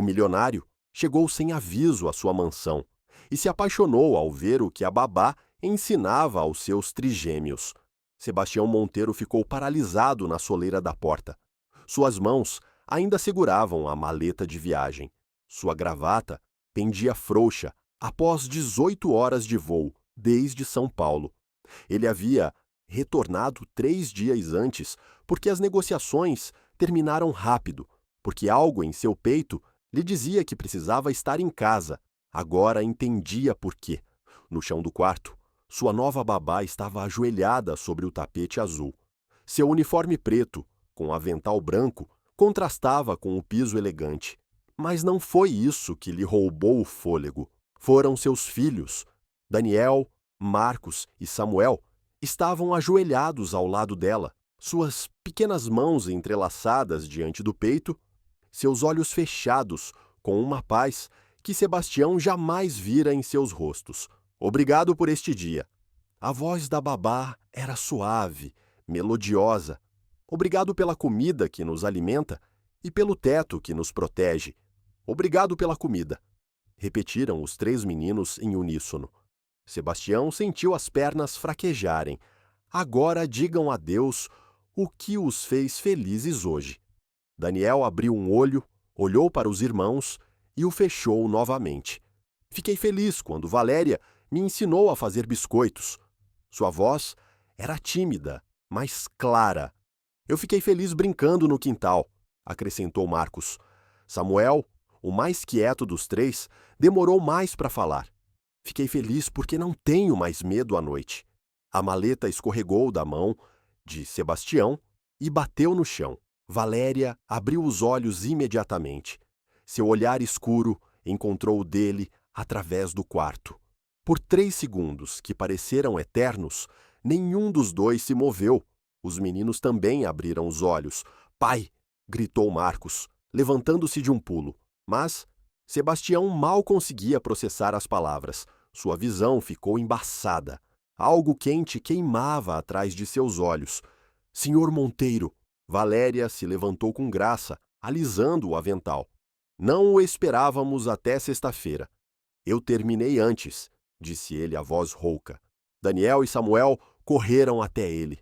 O milionário chegou sem aviso à sua mansão e se apaixonou ao ver o que a babá ensinava aos seus trigêmeos. Sebastião Monteiro ficou paralisado na soleira da porta. Suas mãos ainda seguravam a maleta de viagem. Sua gravata pendia frouxa após 18 horas de voo, desde São Paulo. Ele havia retornado 3 dias antes porque as negociações terminaram rápido, porque algo em seu peito lhe dizia que precisava estar em casa. Agora entendia por quê. No chão do quarto, sua nova babá estava ajoelhada sobre o tapete azul. Seu uniforme preto, com avental branco, contrastava com o piso elegante. Mas não foi isso que lhe roubou o fôlego. Foram seus filhos. Daniel, Marcos e Samuel estavam ajoelhados ao lado dela, suas pequenas mãos entrelaçadas diante do peito, seus olhos fechados com uma paz que Sebastião jamais vira em seus rostos. Obrigado por este dia. A voz da babá era suave, melodiosa. Obrigado pela comida que nos alimenta e pelo teto que nos protege. Obrigado pela comida, repetiram os 3 meninos em uníssono. Sebastião sentiu as pernas fraquejarem. Agora digam a Deus o que os fez felizes hoje. Daniel abriu um olho, olhou para os irmãos e o fechou novamente. Fiquei feliz quando Valéria me ensinou a fazer biscoitos. Sua voz era tímida, mas clara. Eu fiquei feliz brincando no quintal, acrescentou Marcos. Samuel, o mais quieto dos 3, demorou mais para falar. Fiquei feliz porque não tenho mais medo à noite. A maleta escorregou da mão de Sebastião e bateu no chão. Valéria abriu os olhos imediatamente. Seu olhar escuro encontrou o dele através do quarto. Por 3 segundos, que pareceram eternos, nenhum dos dois se moveu. Os meninos também abriram os olhos. Pai! Gritou Marcos, levantando-se de um pulo. Mas Sebastião mal conseguia processar as palavras. Sua visão ficou embaçada. Algo quente queimava atrás de seus olhos. Senhor Monteiro! Valéria se levantou com graça, alisando o avental. Não o esperávamos até sexta-feira. Eu terminei antes, disse ele a voz rouca. Daniel e Samuel correram até ele.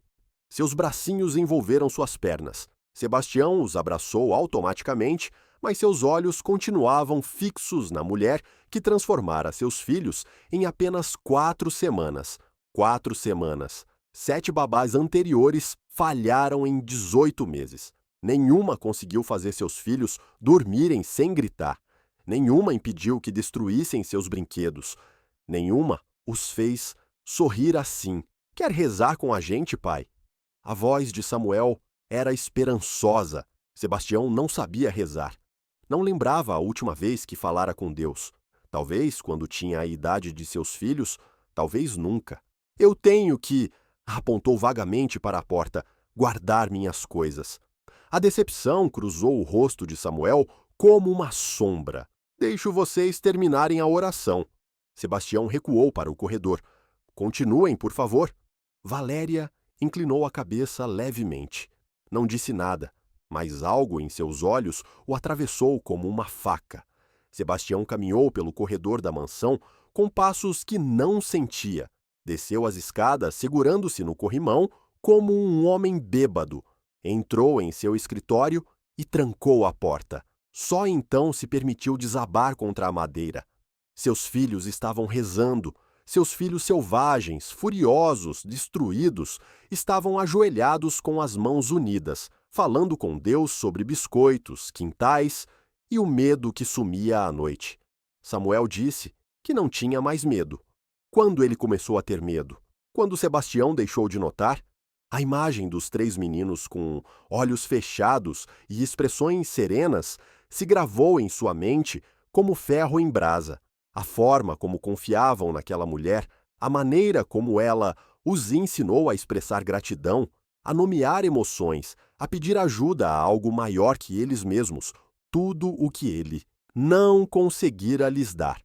Seus bracinhos envolveram suas pernas. Sebastião os abraçou automaticamente, mas seus olhos continuavam fixos na mulher que transformara seus filhos em apenas 4 semanas. 4 semanas. 7 babás anteriores falharam em 18 meses. Nenhuma conseguiu fazer seus filhos dormirem sem gritar. Nenhuma impediu que destruíssem seus brinquedos. Nenhuma os fez sorrir assim. Quer rezar com a gente, pai? A voz de Samuel era esperançosa. Sebastião não sabia rezar. Não lembrava a última vez que falara com Deus. Talvez quando tinha a idade de seus filhos, talvez nunca. Eu tenho que, apontou vagamente para a porta, guardar minhas coisas. A decepção cruzou o rosto de Samuel como uma sombra. Deixo vocês terminarem a oração. Sebastião recuou para o corredor. Continuem, por favor. Valéria inclinou a cabeça levemente. Não disse nada, mas algo em seus olhos o atravessou como uma faca. Sebastião caminhou pelo corredor da mansão com passos que não sentia. Desceu as escadas segurando-se no corrimão como um homem bêbado. Entrou em seu escritório e trancou a porta. Só então se permitiu desabar contra a madeira. Seus filhos estavam rezando. Seus filhos selvagens, furiosos, destruídos, estavam ajoelhados com as mãos unidas, falando com Deus sobre biscoitos, quintais e o medo que sumia à noite. Samuel disse que não tinha mais medo. Quando ele começou a ter medo? Quando Sebastião deixou de notar? A imagem dos 3 meninos com olhos fechados e expressões serenas se gravou em sua mente como ferro em brasa. A forma como confiavam naquela mulher, a maneira como ela os ensinou a expressar gratidão, a nomear emoções, a pedir ajuda a algo maior que eles mesmos, tudo o que ele não conseguira lhes dar.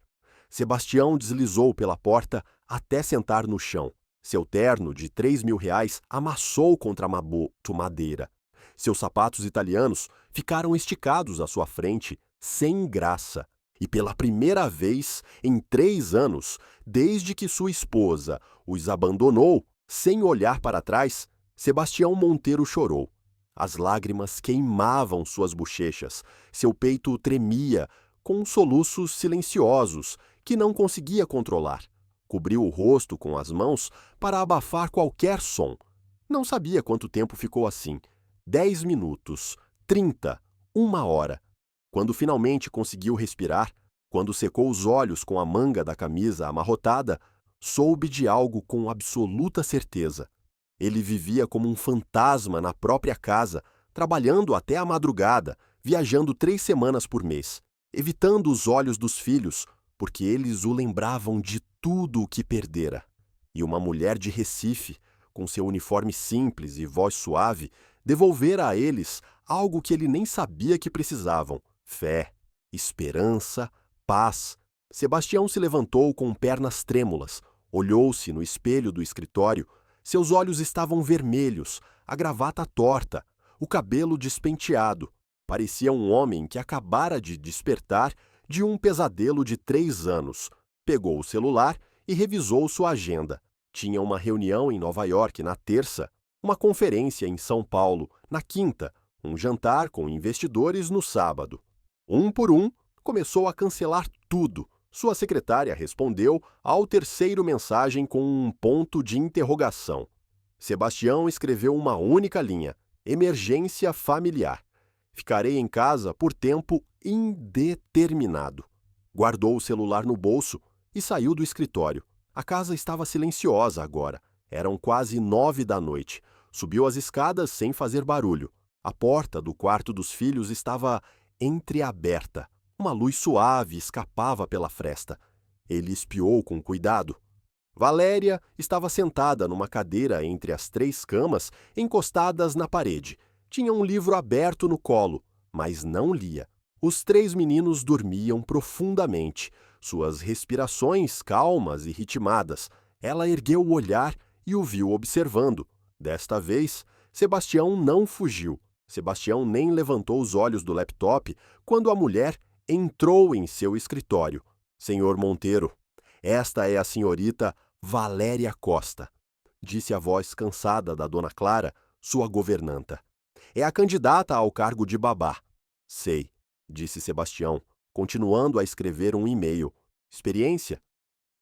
Sebastião deslizou pela porta até sentar no chão. Seu terno de R$ 3.000 amassou contra a madeira. Seus sapatos italianos ficaram esticados à sua frente, sem graça. E pela primeira vez em 3 anos, desde que sua esposa os abandonou, sem olhar para trás, Sebastião Monteiro chorou. As lágrimas queimavam suas bochechas, seu peito tremia, com soluços silenciosos que não conseguia controlar. Cobriu o rosto com as mãos para abafar qualquer som. Não sabia quanto tempo ficou assim. 10 minutos, 30, 1 hora. Quando finalmente conseguiu respirar, quando secou os olhos com a manga da camisa amarrotada, soube de algo com absoluta certeza. Ele vivia como um fantasma na própria casa, trabalhando até a madrugada, viajando 3 semanas por mês, evitando os olhos dos filhos, porque eles o lembravam de tudo o que perdera. E uma mulher de Recife, com seu uniforme simples e voz suave, devolvera a eles algo que ele nem sabia que precisavam: fé, esperança, paz. Sebastião se levantou com pernas trêmulas, olhou-se no espelho do escritório. Seus olhos estavam vermelhos, a gravata torta, o cabelo despenteado. Parecia um homem que acabara de despertar de um pesadelo de 3 anos. Pegou o celular e revisou sua agenda. Tinha uma reunião em Nova York na terça, uma conferência em São Paulo na quinta, um jantar com investidores no sábado. Um por um, começou a cancelar tudo. Sua secretária respondeu ao terceiro mensagem com um ponto de interrogação. Sebastião escreveu uma única linha: emergência familiar. Ficarei em casa por tempo indeterminado. Guardou o celular no bolso e saiu do escritório. A casa estava silenciosa agora. Eram quase 9 da noite. Subiu as escadas sem fazer barulho. A porta do quarto dos filhos estava entreaberta. Uma luz suave escapava pela fresta. Ele espiou com cuidado. Valéria estava sentada numa cadeira entre as 3 camas, encostadas na parede. Tinha um livro aberto no colo, mas não lia. Os 3 meninos dormiam profundamente, suas respirações calmas e ritmadas. Ela ergueu o olhar e o viu observando. Desta vez, Sebastião não fugiu. Sebastião nem levantou os olhos do laptop quando a mulher entrou em seu escritório. Senhor Monteiro, esta é a senhorita Valéria Costa, disse a voz cansada da dona Clara, sua governanta. É a candidata ao cargo de babá. Sei, disse Sebastião, continuando a escrever um e-mail. Experiência?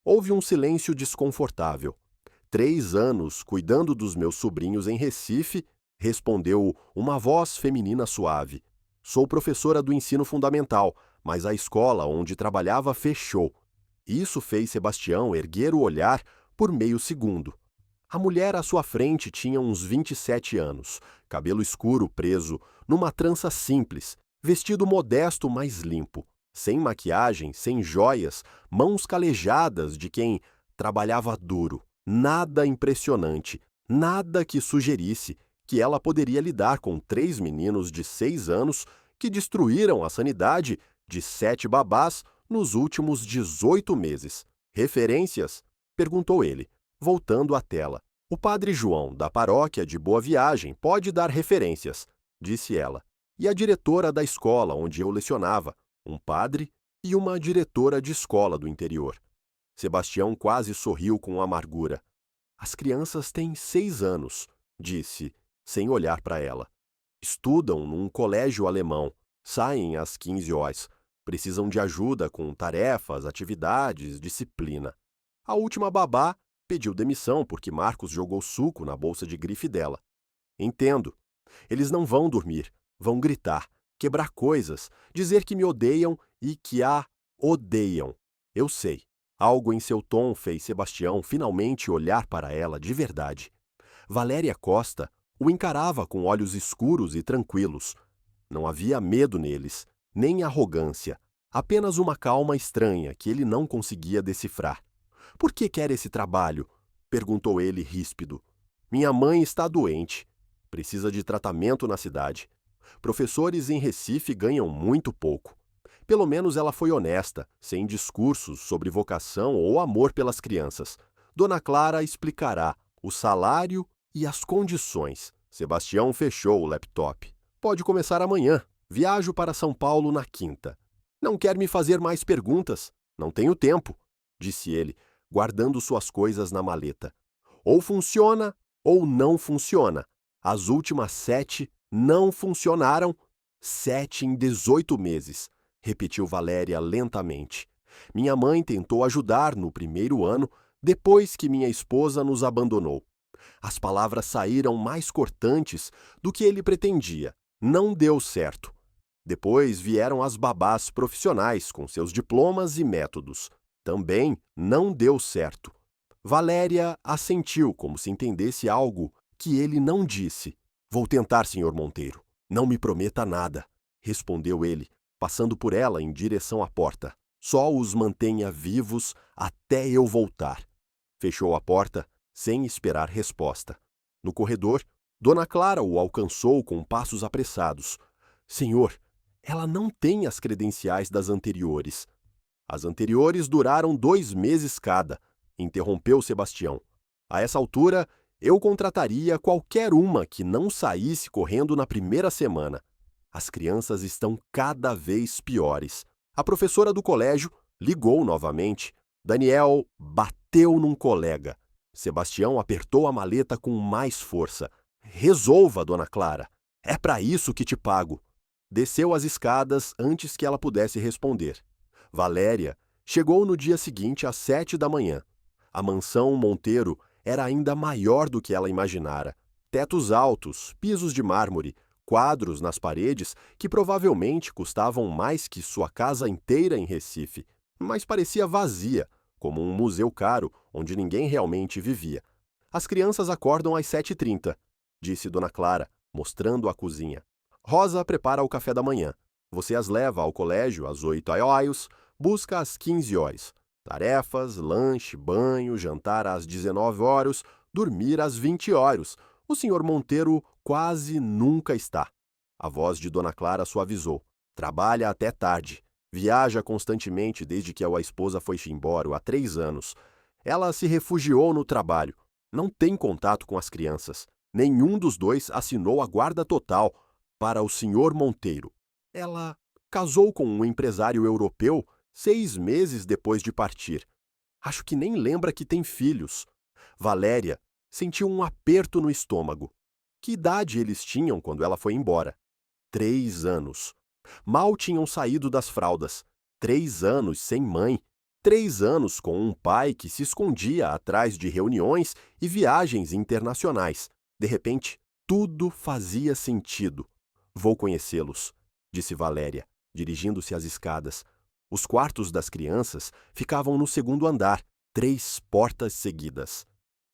Houve um silêncio desconfortável. 3 anos cuidando dos meus sobrinhos em Recife, respondeu uma voz feminina suave. Sou professora do ensino fundamental, mas a escola onde trabalhava fechou. Isso fez Sebastião erguer o olhar por meio segundo. A mulher à sua frente tinha uns 27 anos, cabelo escuro preso numa trança simples, vestido modesto mas limpo, sem maquiagem, sem joias, mãos calejadas de quem trabalhava duro. Nada impressionante, nada que sugerisse que ela poderia lidar com 3 meninos de 6 anos que destruíram a sanidade de 7 babás nos últimos 18 meses. Referências? Perguntou ele, voltando à tela. O padre João, da paróquia de Boa Viagem, pode dar referências, disse ela. E a diretora da escola onde eu lecionava, um padre e uma diretora de escola do interior. Sebastião quase sorriu com amargura. As crianças têm 6 anos, disse, sem olhar para ela. Estudam num colégio alemão, saem às 15 horas. Precisam de ajuda com tarefas, atividades, disciplina. A última babá pediu demissão porque Marcos jogou suco na bolsa de grife dela. Entendo. Eles não vão dormir, vão gritar, quebrar coisas, dizer que me odeiam e que a odeiam. Eu sei. Algo em seu tom fez Sebastião finalmente olhar para ela de verdade. Valéria Costa o encarava com olhos escuros e tranquilos. Não havia medo neles, nem arrogância, apenas uma calma estranha que ele não conseguia decifrar. Por que quer esse trabalho? Perguntou ele ríspido. Minha mãe está doente. Precisa de tratamento na cidade. Professores em Recife ganham muito pouco. Pelo menos ela foi honesta, sem discursos sobre vocação ou amor pelas crianças. Dona Clara explicará o salário e as condições. Sebastião fechou o laptop. Pode começar amanhã. Viajo para São Paulo na quinta. Não quer me fazer mais perguntas. Não tenho tempo, disse ele, guardando suas coisas na maleta. Ou funciona ou não funciona. As últimas 7 não funcionaram. 7 em 18 meses, repetiu Valéria lentamente. Minha mãe tentou ajudar no primeiro ano, depois que minha esposa nos abandonou. As palavras saíram mais cortantes do que ele pretendia. Não deu certo. Depois vieram as babás profissionais com seus diplomas e métodos. Também não deu certo. Valéria assentiu como se entendesse algo que ele não disse. Vou tentar, Sr. Monteiro. Não me prometa nada, respondeu ele, passando por ela em direção à porta. Só os mantenha vivos até eu voltar. Fechou a porta sem esperar resposta. No corredor, Dona Clara o alcançou com passos apressados. Senhor, ela não tem as credenciais das anteriores. As anteriores duraram 2 meses cada, interrompeu Sebastião. A essa altura, eu contrataria qualquer uma que não saísse correndo na primeira semana. As crianças estão cada vez piores. A professora do colégio ligou novamente. Daniel bateu num colega. Sebastião apertou a maleta com mais força. Resolva, Dona Clara. É para isso que te pago. Desceu as escadas antes que ela pudesse responder. Valéria chegou no dia seguinte às 7 da manhã. A mansão Monteiro era ainda maior do que ela imaginara. Tetos altos, pisos de mármore, quadros nas paredes que provavelmente custavam mais que sua casa inteira em Recife, mas parecia vazia, como um museu caro onde ninguém realmente vivia. As crianças acordam às 7h30, disse Dona Clara, mostrando a cozinha. Rosa prepara o café da manhã. Você as leva ao colégio às 8h, busca às 15h. Tarefas, lanche, banho, jantar às 19h, dormir às 20h. O Sr. Monteiro quase nunca está. A voz de Dona Clara suavizou. Trabalha até tarde. Viaja constantemente desde que a esposa foi-se embora há 3 anos. Ela se refugiou no trabalho. Não tem contato com as crianças. Nenhum dos dois assinou a guarda total para o Sr. Monteiro. Ela casou com um empresário europeu 6 meses depois de partir. Acho que nem lembra que tem filhos. Valéria sentiu um aperto no estômago. Que idade eles tinham quando ela foi embora? 3 anos. Mal tinham saído das fraldas. 3 anos sem mãe. 3 anos com um pai que se escondia atrás de reuniões e viagens internacionais. De repente, tudo fazia sentido. Vou conhecê-los, disse Valéria, dirigindo-se às escadas. Os quartos das crianças ficavam no 2º andar, 3 portas seguidas.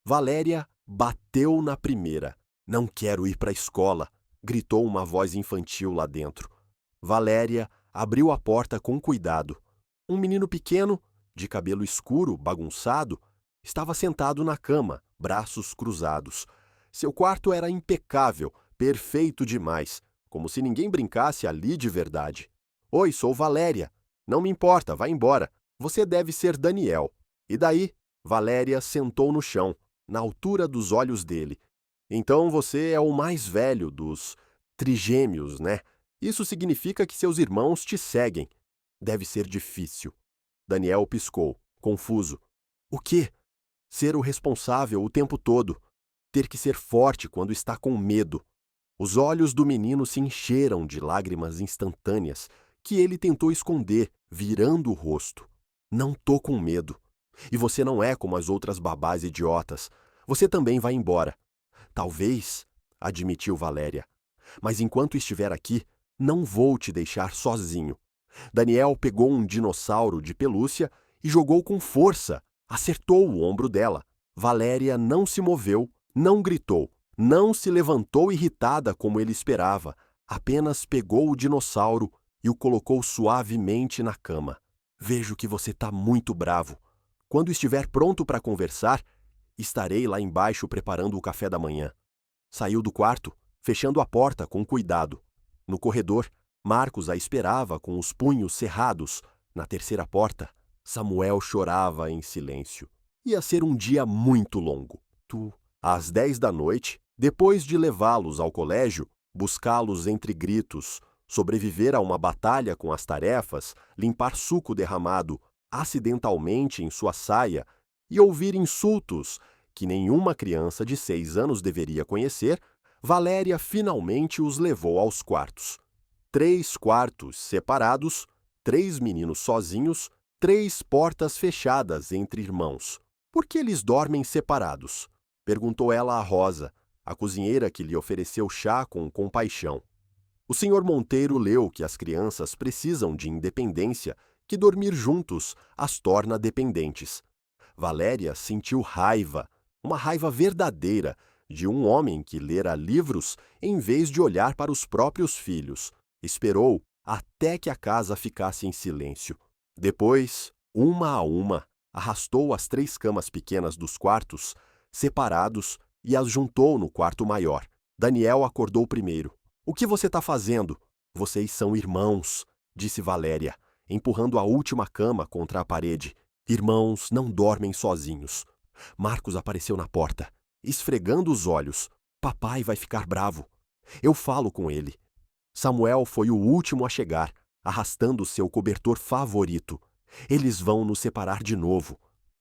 Valéria bateu na primeira. Não quero ir para a escola, gritou uma voz infantil lá dentro. Valéria abriu a porta com cuidado. Um menino pequeno, de cabelo escuro, bagunçado, estava sentado na cama, braços cruzados. Seu quarto era impecável, perfeito demais, como se ninguém brincasse ali de verdade. Oi, sou Valéria. Não me importa, vá embora. Você deve ser Daniel. E daí? Valéria sentou no chão, na altura dos olhos dele. Então você é o mais velho dos trigêmeos, né? Isso significa que seus irmãos te seguem. Deve ser difícil. Daniel piscou, confuso. O quê? Ser o responsável o tempo todo. Ter que ser forte quando está com medo. Os olhos do menino se encheram de lágrimas instantâneas que ele tentou esconder, virando o rosto. Não tô com medo. E você não é como as outras babás idiotas. Você também vai embora. Talvez, admitiu Valéria. Mas enquanto estiver aqui, não vou te deixar sozinho. Daniel pegou um dinossauro de pelúcia e jogou com força. Acertou o ombro dela. Valéria não se moveu, não gritou, não se levantou irritada como ele esperava. Apenas pegou o dinossauro e o colocou suavemente na cama. Vejo que você está muito bravo. Quando estiver pronto para conversar, estarei lá embaixo preparando o café da manhã. Saiu do quarto, fechando a porta com cuidado. No corredor, Marcos a esperava com os punhos cerrados. Na terceira porta, Samuel chorava em silêncio. Ia ser um dia muito longo. Às 10 da noite, depois de levá-los ao colégio, buscá-los entre gritos, sobreviver a uma batalha com as tarefas, limpar suco derramado acidentalmente em sua saia e ouvir insultos que nenhuma criança de 6 anos deveria conhecer, Valéria finalmente os levou aos quartos. 3 quartos separados, 3 meninos sozinhos, 3 portas fechadas entre irmãos. Por que eles dormem separados? Perguntou ela a Rosa, a cozinheira que lhe ofereceu chá com compaixão. O senhor Monteiro leu que as crianças precisam de independência, que dormir juntos as torna dependentes. Valéria sentiu raiva, uma raiva verdadeira, de um homem que lera livros em vez de olhar para os próprios filhos. Esperou até que a casa ficasse em silêncio. Depois, uma a uma, arrastou as 3 camas pequenas dos quartos, separados, e as juntou no quarto maior. Daniel acordou primeiro. "O que você está fazendo?" "Vocês são irmãos", disse Valéria, empurrando a última cama contra a parede. "Irmãos não dormem sozinhos." Marcos apareceu na porta, esfregando os olhos. "Papai vai ficar bravo. Eu falo com ele." Samuel foi o último a chegar, arrastando seu cobertor favorito. "Eles vão nos separar de novo."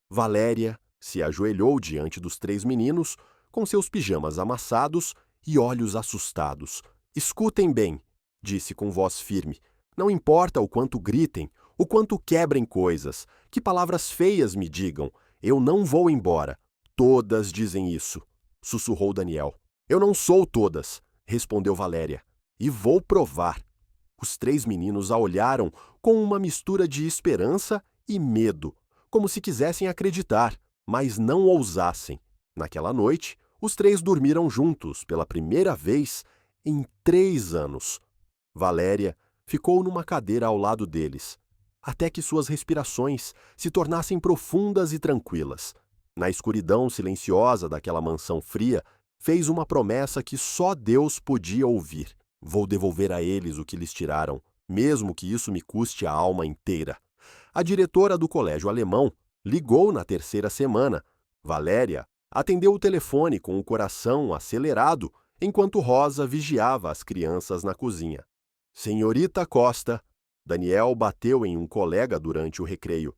Valéria se ajoelhou diante dos 3 meninos, com seus pijamas amassados e olhos assustados. "Escutem bem", disse com voz firme. "Não importa o quanto gritem, o quanto quebrem coisas, que palavras feias me digam, eu não vou embora. Todas dizem isso", sussurrou Daniel. "Eu não sou todas", respondeu Valéria. "E vou provar." Os 3 meninos a olharam com uma mistura de esperança e medo, como se quisessem acreditar, mas não ousassem. Naquela noite, os 3 dormiram juntos pela primeira vez em 3 anos. Valéria ficou numa cadeira ao lado deles, até que suas respirações se tornassem profundas e tranquilas. Na escuridão silenciosa daquela mansão fria, fez uma promessa que só Deus podia ouvir. "Vou devolver a eles o que lhes tiraram, mesmo que isso me custe a alma inteira." A diretora do colégio alemão ligou na 3ª semana. Valéria atendeu o telefone com o coração acelerado, enquanto Rosa vigiava as crianças na cozinha. "Senhorita Costa", Daniel bateu em um colega durante o recreio.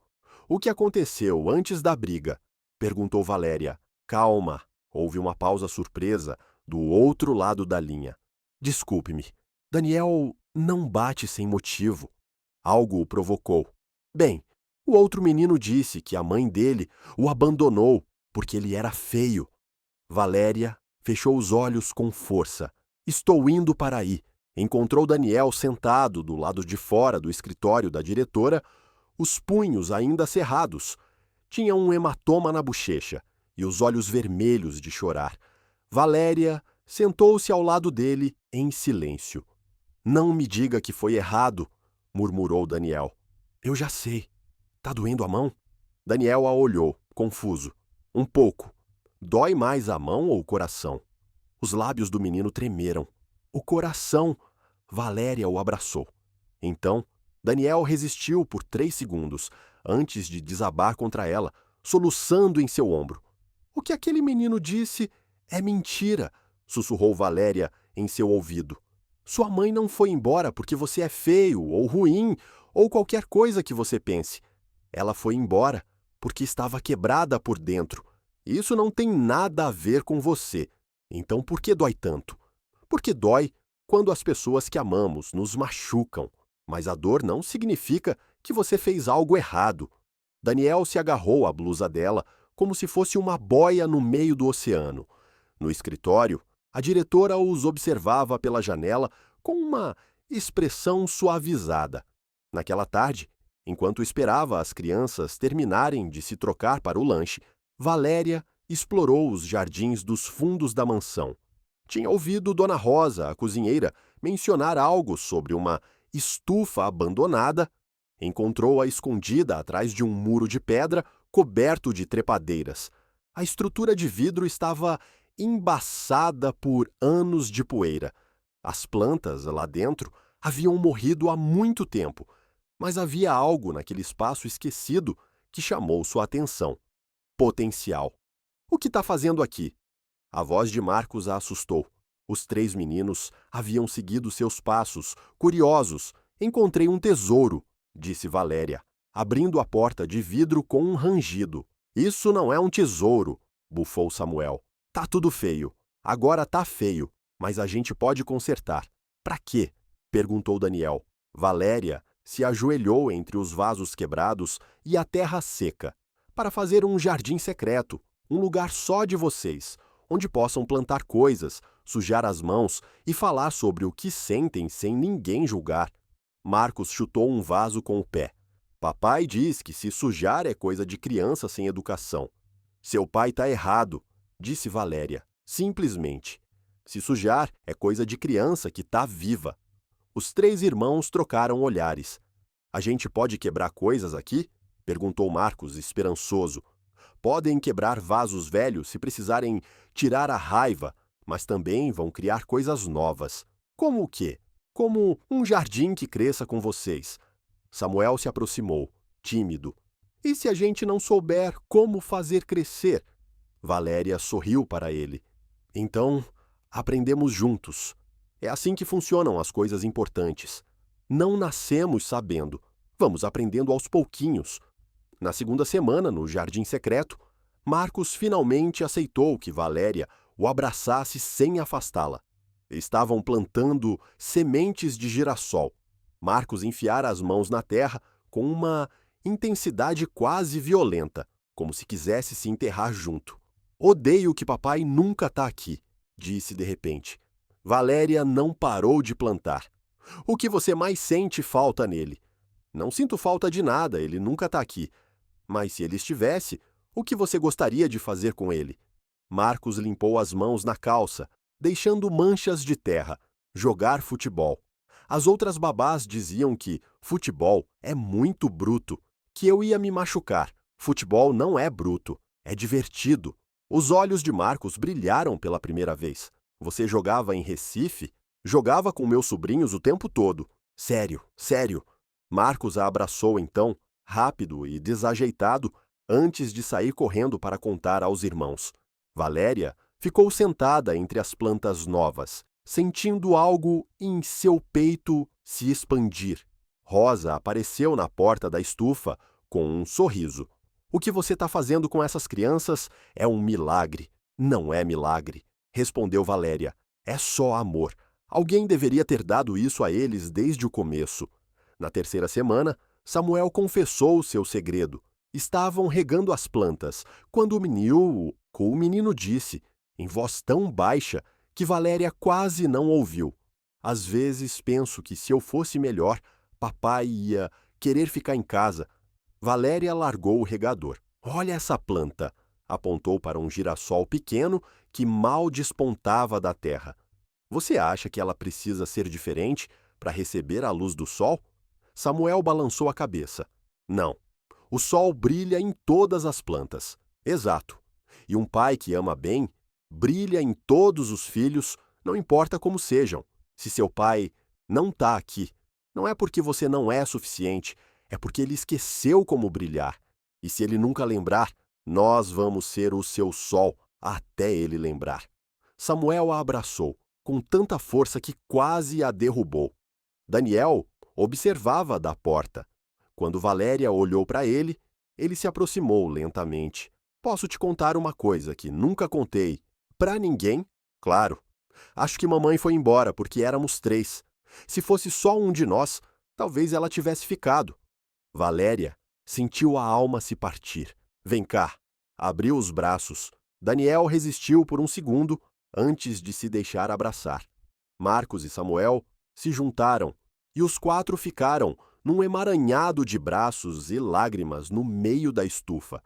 "O que aconteceu antes da briga?" perguntou Valéria. "Calma." Houve uma pausa surpresa do outro lado da linha. "Desculpe-me. Daniel não bate sem motivo." Algo o provocou. "Bem, o outro menino disse que a mãe dele o abandonou porque ele era feio." Valéria fechou os olhos com força. "Estou indo para aí." Encontrou Daniel sentado do lado de fora do escritório da diretora, os punhos ainda cerrados. Tinha um hematoma na bochecha e os olhos vermelhos de chorar. Valéria sentou-se ao lado dele em silêncio. "Não me diga que foi errado", murmurou Daniel. "Eu já sei. Tá doendo a mão?" Daniel a olhou, confuso. "Um pouco." "Dói mais a mão ou o coração?" Os lábios do menino tremeram. "O coração." Valéria o abraçou. Então, Daniel resistiu por 3 segundos, antes de desabar contra ela, soluçando em seu ombro. "O que aquele menino disse é mentira", sussurrou Valéria em seu ouvido. "Sua mãe não foi embora porque você é feio ou ruim ou qualquer coisa que você pense. Ela foi embora porque estava quebrada por dentro. Isso não tem nada a ver com você. Então por que dói tanto? Porque dói quando as pessoas que amamos nos machucam. Mas a dor não significa que você fez algo errado." Daniel se agarrou à blusa dela como se fosse uma boia no meio do oceano. No escritório, a diretora os observava pela janela com uma expressão suavizada. Naquela tarde, enquanto esperava as crianças terminarem de se trocar para o lanche, Valéria explorou os jardins dos fundos da mansão. Tinha ouvido Dona Rosa, a cozinheira, mencionar algo sobre uma estufa abandonada. Encontrou-a escondida atrás de um muro de pedra coberto de trepadeiras. A estrutura de vidro estava embaçada por anos de poeira. As plantas lá dentro haviam morrido há muito tempo, mas havia algo naquele espaço esquecido que chamou sua atenção. Potencial. "O que está fazendo aqui?" A voz de Marcos a assustou. Os 3 meninos haviam seguido seus passos, curiosos. Encontrei um tesouro, disse Valéria, abrindo a porta de vidro com um rangido. Isso não é um tesouro, bufou Samuel. Tá tudo feio. Agora tá feio, mas a gente pode consertar. Pra quê? Perguntou Daniel. Valéria se ajoelhou entre os vasos quebrados e a terra seca, para fazer um jardim secreto, um lugar só de vocês, onde possam plantar coisas, sujar as mãos e falar sobre o que sentem sem ninguém julgar. Marcos chutou um vaso com o pé. Papai diz que se sujar é coisa de criança sem educação. Seu pai tá errado, disse Valéria, simplesmente. Se sujar é coisa de criança que tá viva. Os 3 irmãos trocaram olhares. A gente pode quebrar coisas aqui? Perguntou Marcos, esperançoso. Podem quebrar vasos velhos se precisarem tirar a raiva, mas também vão criar coisas novas. Como o quê? Como um jardim que cresça com vocês. Samuel se aproximou, tímido. E se a gente não souber como fazer crescer? Valéria sorriu para ele. Então, aprendemos juntos. É assim que funcionam as coisas importantes. Não nascemos sabendo. Vamos aprendendo aos pouquinhos. Na segunda semana, no jardim secreto, Marcos finalmente aceitou que Valéria o abraçasse sem afastá-la. Estavam plantando sementes de girassol. Marcos enfiara as mãos na terra com uma intensidade quase violenta, como se quisesse se enterrar junto. Odeio que papai nunca está aqui, disse de repente. Valéria não parou de plantar. O que você mais sente falta nele? Não sinto falta de nada, ele nunca está aqui. Mas se ele estivesse, o que você gostaria de fazer com ele? Marcos limpou as mãos na calça, deixando manchas de terra. Jogar futebol. As outras babás diziam que futebol é muito bruto, que eu ia me machucar. Futebol não é bruto, é divertido. Os olhos de Marcos brilharam pela primeira vez. Você jogava em Recife? Jogava com meus sobrinhos o tempo todo. Sério, sério. Marcos a abraçou então, rápido e desajeitado, antes de sair correndo para contar aos irmãos. Valéria ficou sentada entre as plantas novas, sentindo algo em seu peito se expandir. Rosa apareceu na porta da estufa com um sorriso. O que você está fazendo com essas crianças é um milagre. Não é milagre, respondeu Valéria. É só amor. Alguém deveria ter dado isso a eles desde o começo. Na terceira semana, Samuel confessou seu segredo. Estavam regando as plantas, quando o menino disse, em voz tão baixa que Valéria quase não ouviu. Às vezes penso que se eu fosse melhor, papai ia querer ficar em casa. Valéria largou o regador. Olha essa planta! Apontou para um girassol pequeno que mal despontava da terra. Você acha que ela precisa ser diferente para receber a luz do sol? Samuel balançou a cabeça. Não. O sol brilha em todas as plantas. Exato. E um pai que ama bem brilha em todos os filhos, não importa como sejam. Se seu pai não está aqui, não é porque você não é suficiente, é porque ele esqueceu como brilhar. E se ele nunca lembrar, nós vamos ser o seu sol até ele lembrar. Samuel a abraçou, com tanta força que quase a derrubou. Daniel observava da porta. Quando Valéria olhou para ele, ele se aproximou lentamente. Posso te contar uma coisa que nunca contei. Para ninguém? Claro. Acho que mamãe foi embora porque éramos 3. Se fosse só um de nós, talvez ela tivesse ficado. Valéria sentiu a alma se partir. Vem cá. Abriu os braços. Daniel resistiu por um segundo antes de se deixar abraçar. Marcos e Samuel se juntaram e os 4 ficaram num emaranhado de braços e lágrimas no meio da estufa.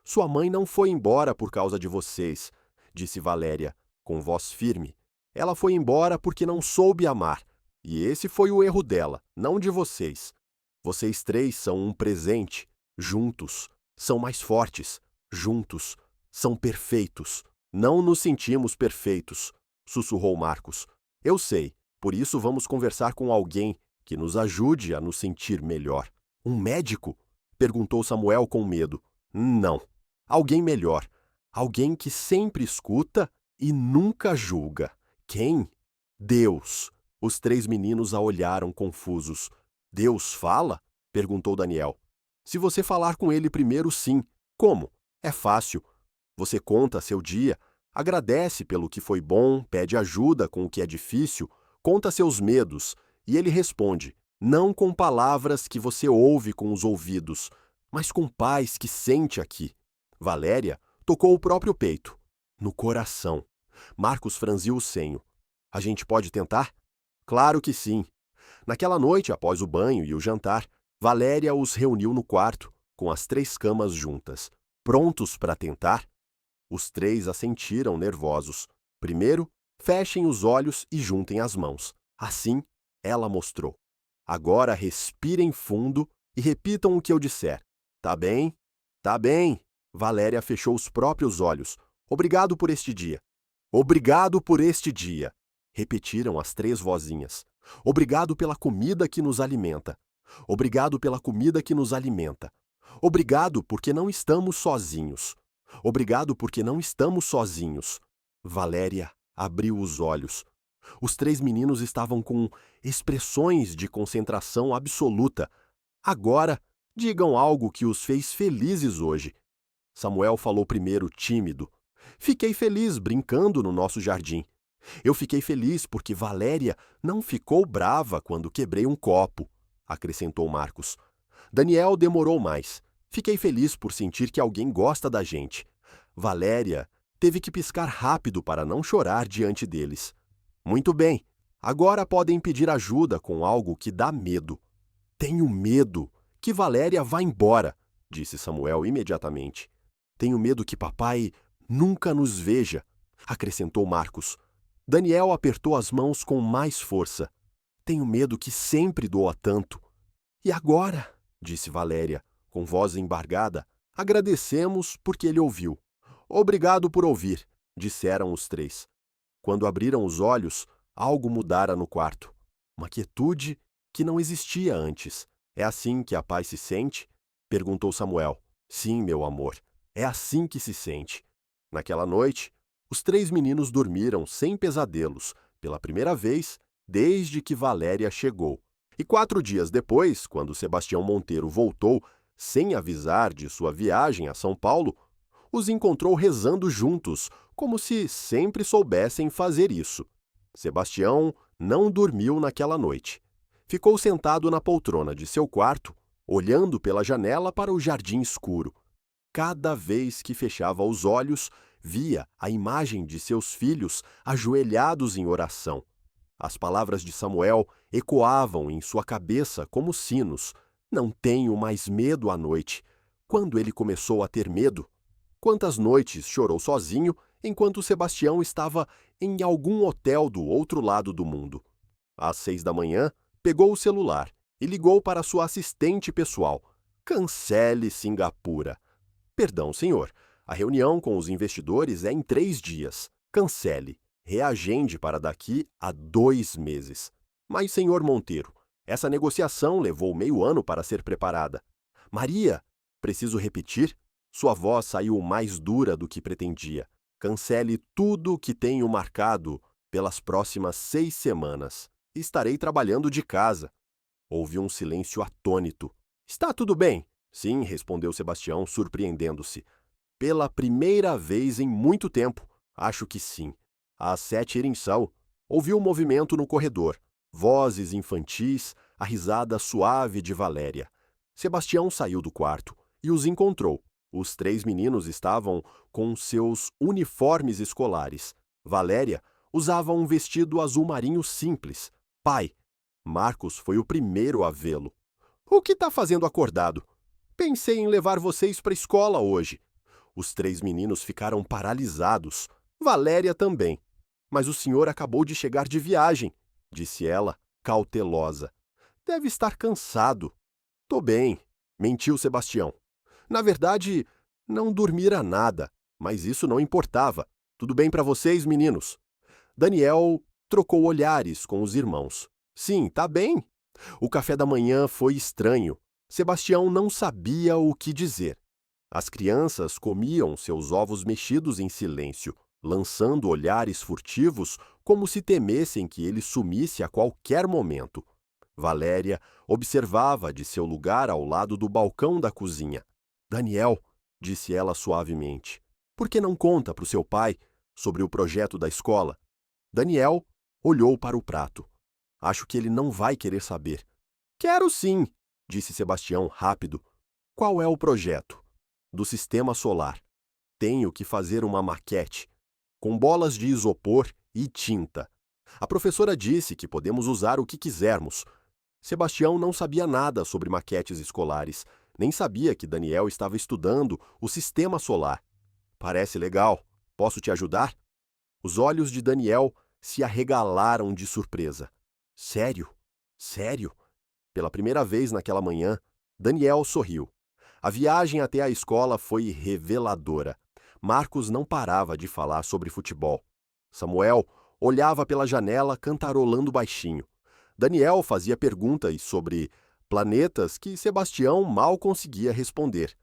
Sua mãe não foi embora por causa de vocês, disse Valéria, com voz firme. Ela foi embora porque não soube amar. E esse foi o erro dela, não de vocês. Vocês 3 são um presente, juntos. São mais fortes, juntos. São perfeitos. Não nos sentimos perfeitos, sussurrou Marcos. Eu sei, por isso vamos conversar com alguém que nos ajude a nos sentir melhor. Um médico? Perguntou Samuel com medo. Não. Alguém melhor. Alguém que sempre escuta e nunca julga. Quem? Deus. Os três meninos a olharam confusos. Deus fala? Perguntou Daniel. Se você falar com ele primeiro, sim. Como? É fácil. Você conta seu dia, agradece pelo que foi bom, pede ajuda com o que é difícil, conta seus medos, e ele responde, não com palavras que você ouve com os ouvidos, mas com paz que sente aqui. Valéria tocou o próprio peito, no coração. Marcos franziu o senho. A gente pode tentar? Claro que sim. Naquela noite, após o banho e o jantar, Valéria os reuniu no quarto, com as 3 camas juntas. Prontos para tentar? Os 3 assentiram nervosos. Primeiro, fechem os olhos e juntem as mãos. Assim, ela mostrou. Agora respirem fundo e repitam o que eu disser. Tá bem? Tá bem. Valéria fechou os próprios olhos. Obrigado por este dia. Obrigado por este dia. Repetiram as 3 vozinhas. Obrigado pela comida que nos alimenta. Obrigado pela comida que nos alimenta. Obrigado porque não estamos sozinhos. Obrigado porque não estamos sozinhos. Valéria abriu os olhos. Os 3 meninos estavam com expressões de concentração absoluta. Agora, digam algo que os fez felizes hoje. Samuel falou primeiro, tímido. Fiquei feliz brincando no nosso jardim. Eu fiquei feliz porque Valéria não ficou brava quando quebrei um copo, acrescentou Marcos. Daniel demorou mais. Fiquei feliz por sentir que alguém gosta da gente. Valéria teve que piscar rápido para não chorar diante deles. Muito bem, agora podem pedir ajuda com algo que dá medo. Tenho medo que Valéria vá embora, disse Samuel imediatamente. Tenho medo que papai nunca nos veja, acrescentou Marcos. Daniel apertou as mãos com mais força. Tenho medo que sempre doa tanto. E agora, disse Valéria, com voz embargada, agradecemos porque ele ouviu. Obrigado por ouvir, disseram os 3. Quando abriram os olhos, algo mudara no quarto. Uma quietude que não existia antes. É assim que a paz se sente? Perguntou Samuel. Sim, meu amor, é assim que se sente. Naquela noite, os 3 meninos dormiram sem pesadelos, pela primeira vez desde que Valéria chegou. E 4 dias depois, quando Sebastião Monteiro voltou, sem avisar de sua viagem a São Paulo, os encontrou rezando juntos, como se sempre soubessem fazer isso. Sebastião não dormiu naquela noite. Ficou sentado na poltrona de seu quarto, olhando pela janela para o jardim escuro. Cada vez que fechava os olhos, via a imagem de seus filhos ajoelhados em oração. As palavras de Samuel ecoavam em sua cabeça como sinos. Não tenho mais medo à noite. Quando ele começou a ter medo? Quantas noites chorou sozinho enquanto Sebastião estava em algum hotel do outro lado do mundo? Às 6 da manhã, pegou o celular e ligou para sua assistente pessoal. Cancele Singapura. Perdão, senhor. A reunião com os investidores é em 3 dias. Cancele. Reagende para daqui a 2 meses. Mas, senhor Monteiro, essa negociação levou meio ano para ser preparada. Maria, preciso repetir? Sua voz saiu mais dura do que pretendia. Cancele tudo o que tenho marcado pelas próximas 6 semanas. Estarei trabalhando de casa. Houve um silêncio atônito. Está tudo bem? Sim, respondeu Sebastião, surpreendendo-se. Pela primeira vez em muito tempo. Acho que sim. Às 7 irinsão, ouviu um movimento no corredor. Vozes infantis, a risada suave de Valéria. Sebastião saiu do quarto e os encontrou. Os 3 meninos estavam com seus uniformes escolares. Valéria usava um vestido azul marinho simples. Pai, Marcos foi o primeiro a vê-lo. O que está fazendo acordado? Pensei em levar vocês para a escola hoje. Os 3 meninos ficaram paralisados. Valéria também. Mas o senhor acabou de chegar de viagem, disse ela, cautelosa. Deve estar cansado. Tô bem, mentiu Sebastião. Na verdade, não dormira nada, mas isso não importava. Tudo bem para vocês, meninos? Daniel trocou olhares com os irmãos. Sim, tá bem. O café da manhã foi estranho. Sebastião não sabia o que dizer. As crianças comiam seus ovos mexidos em silêncio. lançando olhares furtivos como se temessem que ele sumisse a qualquer momento. Valéria observava de seu lugar ao lado do balcão da cozinha. Daniel, disse ela suavemente, por que não conta para o seu pai sobre o projeto da escola? Daniel olhou para o prato. Acho que ele não vai querer saber. Quero sim, disse Sebastião rápido. Qual é o projeto? Do sistema solar. Tenho que fazer uma maquete, com bolas de isopor e tinta. A professora disse que podemos usar o que quisermos. Sebastião não sabia nada sobre maquetes escolares, nem sabia que Daniel estava estudando o sistema solar. Parece legal. Posso te ajudar? Os olhos de Daniel se arregalaram de surpresa. Sério? Sério? Pela primeira vez naquela manhã, Daniel sorriu. A viagem até a escola foi reveladora. Marcos não parava de falar sobre futebol. Samuel olhava pela janela cantarolando baixinho. Daniel fazia perguntas sobre planetas que Sebastião mal conseguia responder.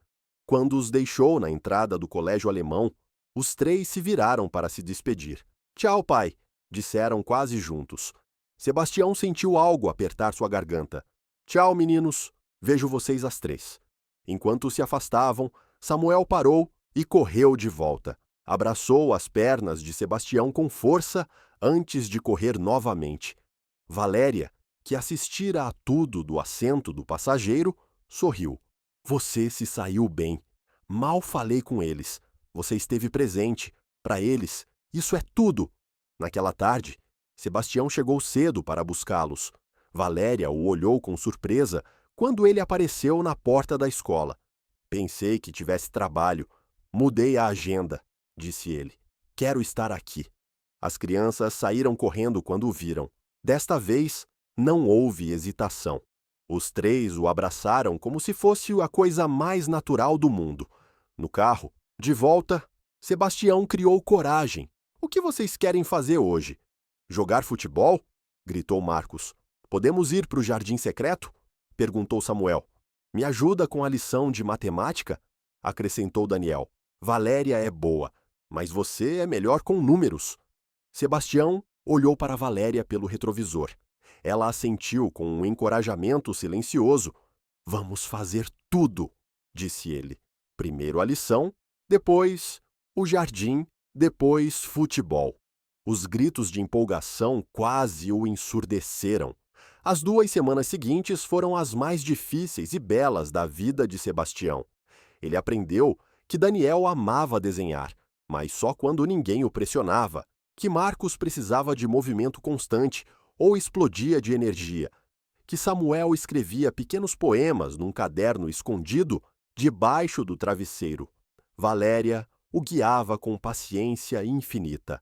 Quando os deixou na entrada do colégio alemão, os três se viraram para se despedir. Tchau, pai, disseram quase juntos. Sebastião sentiu algo apertar sua garganta. Tchau, meninos, vejo vocês às 3. Enquanto se afastavam, Samuel parou e correu de volta. Abraçou as pernas de Sebastião com força antes de correr novamente. Valéria, que assistira a tudo do assento do passageiro, sorriu. Você se saiu bem. Mal falei com eles. Você esteve presente. Para eles, isso é tudo. Naquela tarde, Sebastião chegou cedo para buscá-los. Valéria o olhou com surpresa quando ele apareceu na porta da escola. Pensei que tivesse trabalho. Mudei a agenda, disse ele. Quero estar aqui. As crianças saíram correndo quando o viram. Desta vez, não houve hesitação. Os três o abraçaram como se fosse a coisa mais natural do mundo. No carro, de volta, Sebastião criou coragem. O que vocês querem fazer hoje? Jogar futebol? Gritou Marcos. Podemos ir para o jardim secreto? Perguntou Samuel. Me ajuda com a lição de matemática? Acrescentou Daniel. Valéria é boa, mas você é melhor com números. Sebastião olhou para Valéria pelo retrovisor. Ela assentiu com um encorajamento silencioso. Vamos fazer tudo, disse ele. Primeiro a lição, depois o jardim, depois futebol. Os gritos de empolgação quase o ensurdeceram. As 2 semanas seguintes foram as mais difíceis e belas da vida de Sebastião. Ele aprendeu que Daniel amava desenhar, mas só quando ninguém o pressionava, que Marcos precisava de movimento constante ou explodia de energia, que Samuel escrevia pequenos poemas num caderno escondido debaixo do travesseiro. Valéria o guiava com paciência infinita.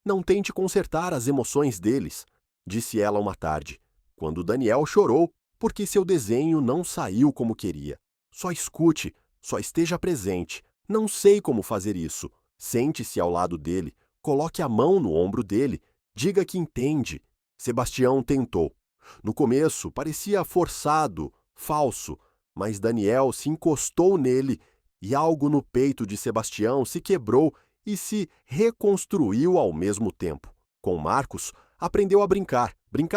Não tente consertar as emoções deles, disse ela uma tarde, quando Daniel chorou porque seu desenho não saiu como queria. Só escute, só esteja presente. Não sei como fazer isso. Sente-se ao lado dele, coloque a mão no ombro dele, diga que entende. Sebastião tentou. No começo, parecia forçado, falso, mas Daniel se encostou nele e algo no peito de Sebastião se quebrou e se reconstruiu ao mesmo tempo. Com Marcos, aprendeu a brincar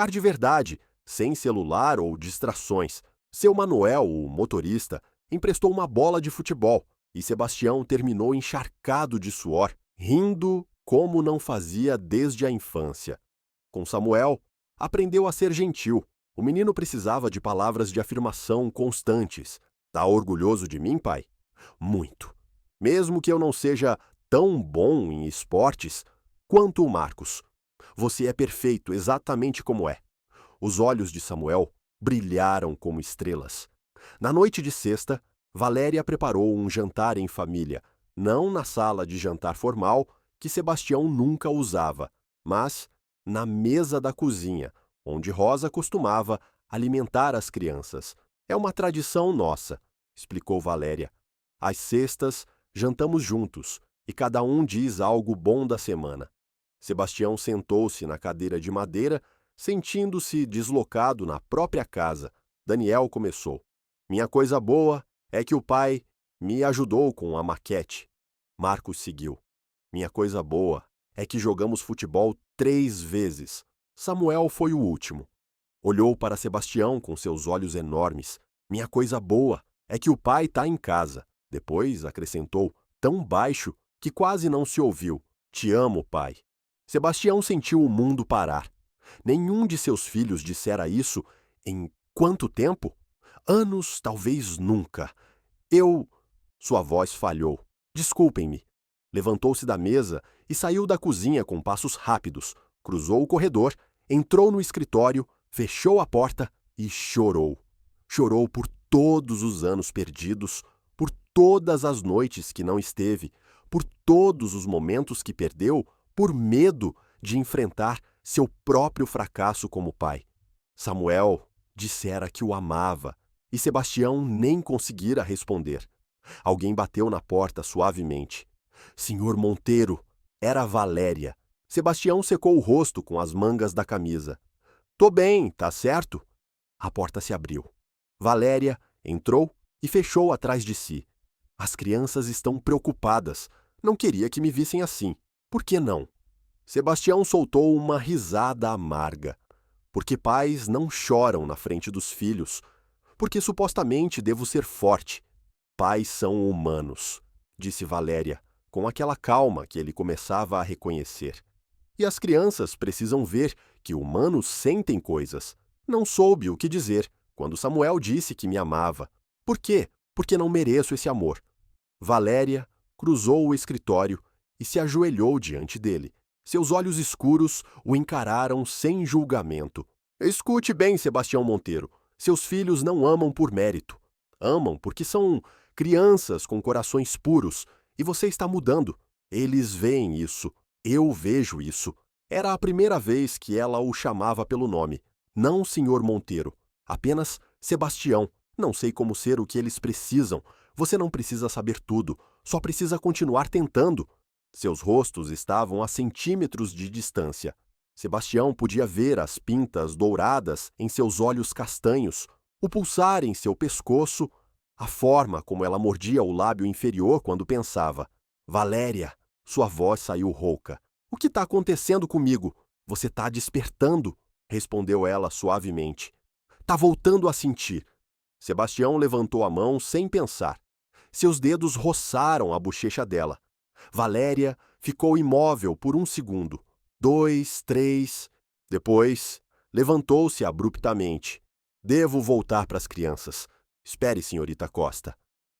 de verdade, sem celular ou distrações. Seu Manuel, o motorista, emprestou uma bola de futebol e Sebastião terminou encharcado de suor, rindo como não fazia desde a infância. Com Samuel, aprendeu a ser gentil. O menino precisava de palavras de afirmação constantes. Tá orgulhoso de mim, pai? Muito. Mesmo que eu não seja tão bom em esportes quanto o Marcos. Você é perfeito exatamente como é. Os olhos de Samuel brilharam como estrelas. Na noite de sexta, Valéria preparou um jantar em família, não na sala de jantar formal, que Sebastião nunca usava, mas na mesa da cozinha, onde Rosa costumava alimentar as crianças. É uma tradição nossa, explicou Valéria. Às sextas, jantamos juntos, e cada um diz algo bom da semana. Sebastião sentou-se na cadeira de madeira, sentindo-se deslocado na própria casa. Daniel começou. Minha coisa boa é que o pai me ajudou com a maquete. Marcos seguiu. Minha coisa boa É que jogamos futebol 3 vezes. Samuel foi o último. Olhou para Sebastião com seus olhos enormes. Minha coisa boa é que o pai está em casa. Depois acrescentou, tão baixo que quase não se ouviu. Te amo, pai. Sebastião sentiu o mundo parar. Nenhum de seus filhos dissera isso em quanto tempo? Anos, talvez nunca. Sua voz falhou. Desculpem-me. Levantou-se da mesa e saiu da cozinha com passos rápidos, cruzou o corredor, entrou no escritório, fechou a porta e chorou. Chorou por todos os anos perdidos, por todas as noites que não esteve, por todos os momentos que perdeu, por medo de enfrentar seu próprio fracasso como pai. Samuel dissera que o amava e Sebastião nem conseguira responder. Alguém bateu na porta suavemente. Senhor Monteiro, era Valéria. Sebastião secou o rosto com as mangas da camisa. Tô bem, tá certo? A porta se abriu. Valéria entrou e fechou atrás de si. As crianças estão preocupadas. Não queria que me vissem assim. Por que não? Sebastião soltou uma risada amarga. Porque pais não choram na frente dos filhos. Porque supostamente devo ser forte. Pais são humanos, disse Valéria, com aquela calma que ele começava a reconhecer. E as crianças precisam ver que humanos sentem coisas. Não soube o que dizer quando Samuel disse que me amava. Por quê? Porque não mereço esse amor. Valéria cruzou o escritório e se ajoelhou diante dele. Seus olhos escuros o encararam sem julgamento. Escute bem, Sebastião Monteiro. Seus filhos não amam por mérito. Amam porque são crianças com corações puros, e você está mudando. Eles veem isso. Eu vejo isso. Era a primeira vez que ela o chamava pelo nome. Não Senhor Monteiro. Apenas Sebastião. Não sei como ser o que eles precisam. Você não precisa saber tudo. Só precisa continuar tentando. Seus rostos estavam a centímetros de distância. Sebastião podia ver as pintas douradas em seus olhos castanhos, o pulsar em seu pescoço, a forma como ela mordia o lábio inferior quando pensava. Valéria, sua voz saiu rouca. O que está acontecendo comigo? Você está despertando, respondeu ela suavemente. Está voltando a sentir. Sebastião levantou a mão sem pensar. Seus dedos roçaram a bochecha dela. Valéria ficou imóvel por um segundo. 2, 3. Depois, levantou-se abruptamente. Devo voltar para as crianças. Espere, senhorita Costa.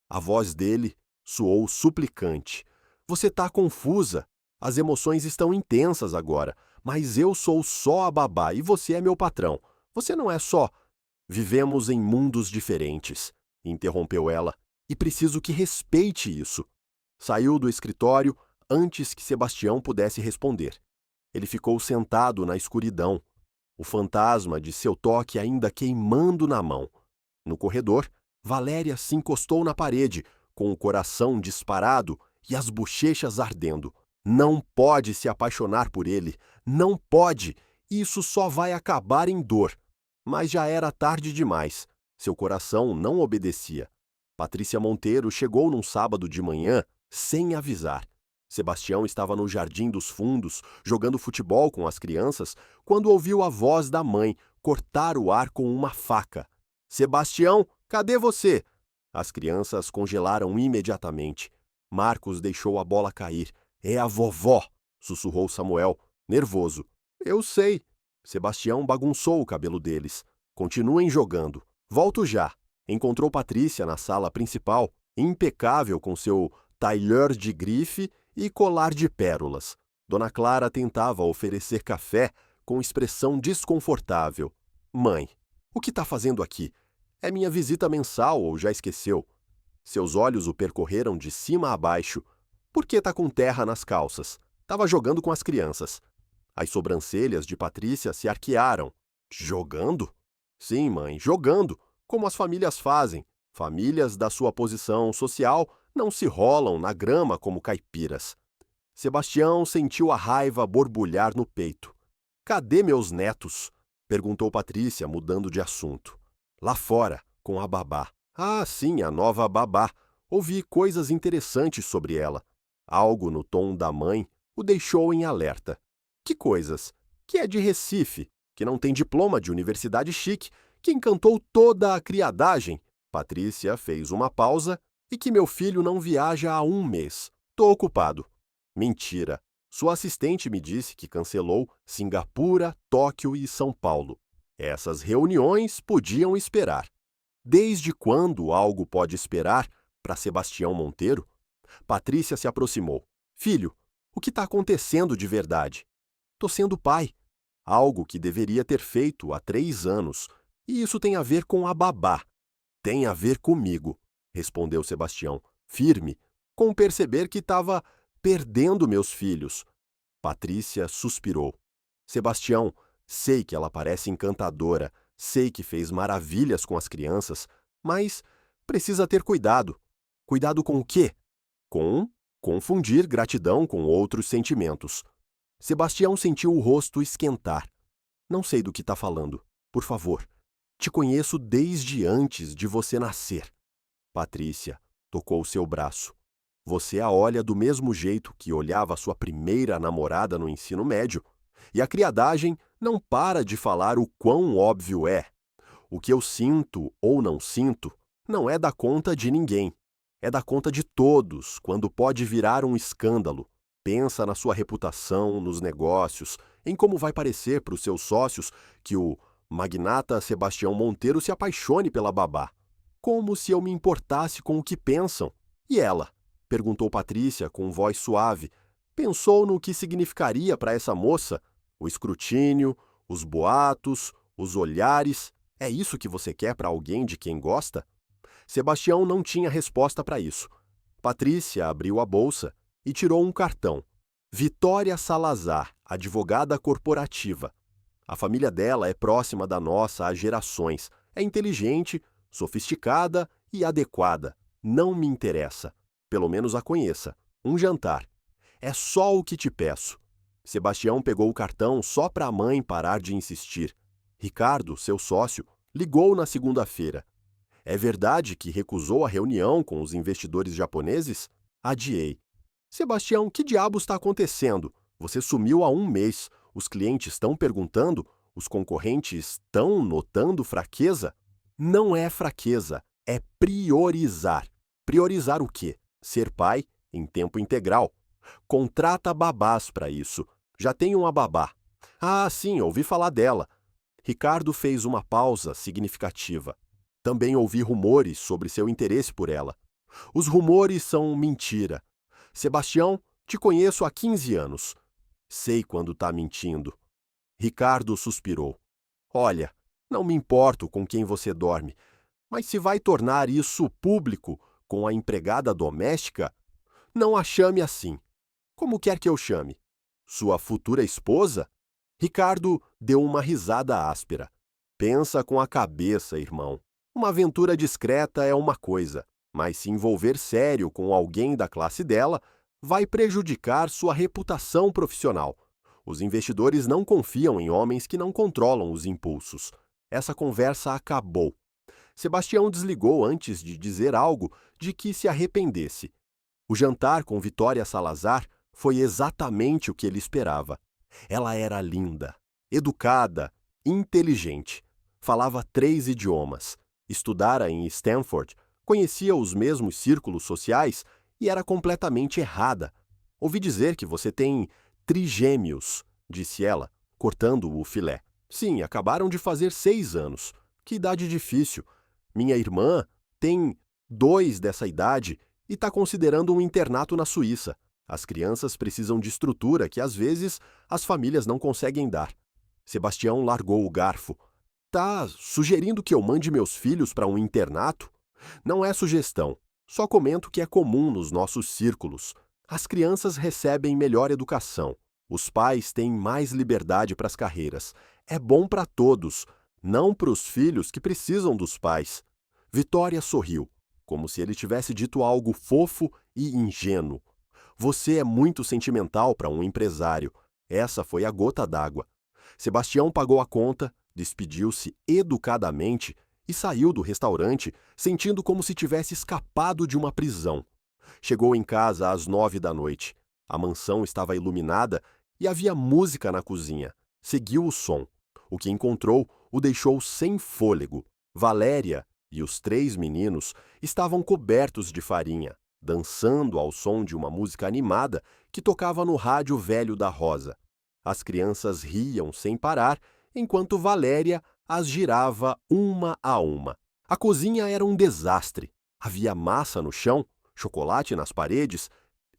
A voz dele soou suplicante. Você está confusa. As emoções estão intensas agora. Mas eu sou só a babá e você é meu patrão. Você não é só. Vivemos em mundos diferentes, interrompeu ela, e preciso que respeite isso. Saiu do escritório antes que Sebastião pudesse responder. Ele ficou sentado na escuridão, o fantasma de seu toque ainda queimando na mão. No corredor, Valéria se encostou na parede, com o coração disparado e as bochechas ardendo. Não pode se apaixonar por ele. Não pode. Isso só vai acabar em dor. Mas já era tarde demais. Seu coração não obedecia. Patrícia Monteiro chegou num sábado de manhã sem avisar. Sebastião estava no Jardim dos Fundos, jogando futebol com as crianças, quando ouviu a voz da mãe cortar o ar com uma faca. Sebastião, cadê você? As crianças congelaram imediatamente. Marcos deixou a bola cair. É a vovó, sussurrou Samuel, nervoso. Eu sei. Sebastião bagunçou o cabelo deles. Continuem jogando. Volto já. Encontrou Patrícia na sala principal, impecável com seu tailleur de grife e colar de pérolas. Dona Clara tentava oferecer café com expressão desconfortável. Mãe, o que está fazendo aqui? É minha visita mensal ou já esqueceu? Seus olhos o percorreram de cima a baixo. Por que está com terra nas calças? Estava jogando com as crianças. As sobrancelhas de Patrícia se arquearam. Jogando? Sim, mãe, jogando, como as famílias fazem. Famílias da sua posição social não se rolam na grama como caipiras. Sebastião sentiu a raiva borbulhar no peito. Cadê meus netos? Perguntou Patrícia, mudando de assunto. Lá fora, com a babá. Ah, sim, a nova babá. Ouvi coisas interessantes sobre ela. Algo no tom da mãe o deixou em alerta. Que coisas? Que é de Recife, que não tem diploma de universidade chique, que encantou toda a criadagem. Patrícia fez uma pausa e que meu filho não viaja há 1 mês. Tô ocupado. Mentira. Sua assistente me disse que cancelou Singapura, Tóquio e São Paulo. Essas reuniões podiam esperar. Desde quando algo pode esperar para Sebastião Monteiro? Patrícia se aproximou. Filho, o que está acontecendo de verdade? Tô sendo pai. Algo que deveria ter feito há 3 anos. E isso tem a ver com a babá. Tem a ver comigo, respondeu Sebastião, firme, com perceber que estava perdendo meus filhos. Patrícia suspirou. Sebastião, sei que ela parece encantadora, sei que fez maravilhas com as crianças, mas precisa ter cuidado. Cuidado com o quê? Com confundir gratidão com outros sentimentos. Sebastião sentiu o rosto esquentar. Não sei do que está falando. Por favor. Te conheço desde antes de você nascer. Patrícia tocou seu braço. Você a olha do mesmo jeito que olhava sua primeira namorada no ensino médio. E a criadagem não para de falar o quão óbvio é. O que eu sinto ou não sinto não é da conta de ninguém. É da conta de todos, quando pode virar um escândalo. Pensa na sua reputação, nos negócios, em como vai parecer para os seus sócios que o magnata Sebastião Monteiro se apaixone pela babá. Como se eu me importasse com o que pensam. E ela? Perguntou Patrícia com voz suave. Pensou no que significaria para essa moça? O escrutínio, os boatos, os olhares. É isso que você quer para alguém de quem gosta? Sebastião não tinha resposta para isso. Patrícia abriu a bolsa e tirou um cartão. Vitória Salazar, advogada corporativa. A família dela é próxima da nossa há gerações. É inteligente, sofisticada e adequada. Não me interessa. Pelo menos a conheça. Um jantar. É só o que te peço. Sebastião pegou o cartão só para a mãe parar de insistir. Ricardo, seu sócio, ligou na segunda-feira. É verdade que recusou a reunião com os investidores japoneses? Adiei. Sebastião, que diabos está acontecendo? Você sumiu há 1 mês. Os clientes estão perguntando? Os concorrentes estão notando fraqueza? Não é fraqueza, é priorizar. Priorizar o quê? Ser pai em tempo integral. Contrata babás para isso. Já tem uma babá. Ah, sim, ouvi falar dela. Ricardo fez uma pausa significativa. Também ouvi rumores sobre seu interesse por ela. Os rumores são mentira. Sebastião, te conheço há 15 anos. Sei quando está mentindo. Ricardo suspirou. Olha, não me importo com quem você dorme, mas se vai tornar isso público com a empregada doméstica, não a chame assim. Como quer que eu chame? Sua futura esposa? Ricardo deu uma risada áspera. Pensa com a cabeça, irmão. Uma aventura discreta é uma coisa, mas se envolver sério com alguém da classe dela, vai prejudicar sua reputação profissional. Os investidores não confiam em homens que não controlam os impulsos. Essa conversa acabou. Sebastião desligou antes de dizer algo de que se arrependesse. O jantar com Vitória Salazar foi exatamente o que ele esperava. Ela era linda, educada, inteligente. Falava 3 idiomas. Estudara em Stanford, conhecia os mesmos círculos sociais e era completamente errada. Ouvi dizer que você tem trigêmeos, disse ela, cortando o filé. Sim, acabaram de fazer 6 anos. Que idade difícil. Minha irmã tem 2 dessa idade e está considerando um internato na Suíça. As crianças precisam de estrutura que, às vezes, as famílias não conseguem dar. Sebastião largou o garfo. Tá sugerindo que eu mande meus filhos para um internato? Não é sugestão. Só comento que é comum nos nossos círculos. As crianças recebem melhor educação. Os pais têm mais liberdade para as carreiras. É bom para todos, não para os filhos que precisam dos pais. Vitória sorriu, como se ele tivesse dito algo fofo e ingênuo. Você é muito sentimental para um empresário. Essa foi a gota d'água. Sebastião pagou a conta, despediu-se educadamente e saiu do restaurante sentindo como se tivesse escapado de uma prisão. Chegou em casa às 9 da noite. A mansão estava iluminada e havia música na cozinha. Seguiu o som. O que encontrou o deixou sem fôlego. Valéria e os 3 meninos estavam cobertos de farinha, dançando ao som de uma música animada que tocava no rádio velho da Rosa. As crianças riam sem parar, enquanto Valéria as girava uma a uma. A cozinha era um desastre. Havia massa no chão, chocolate nas paredes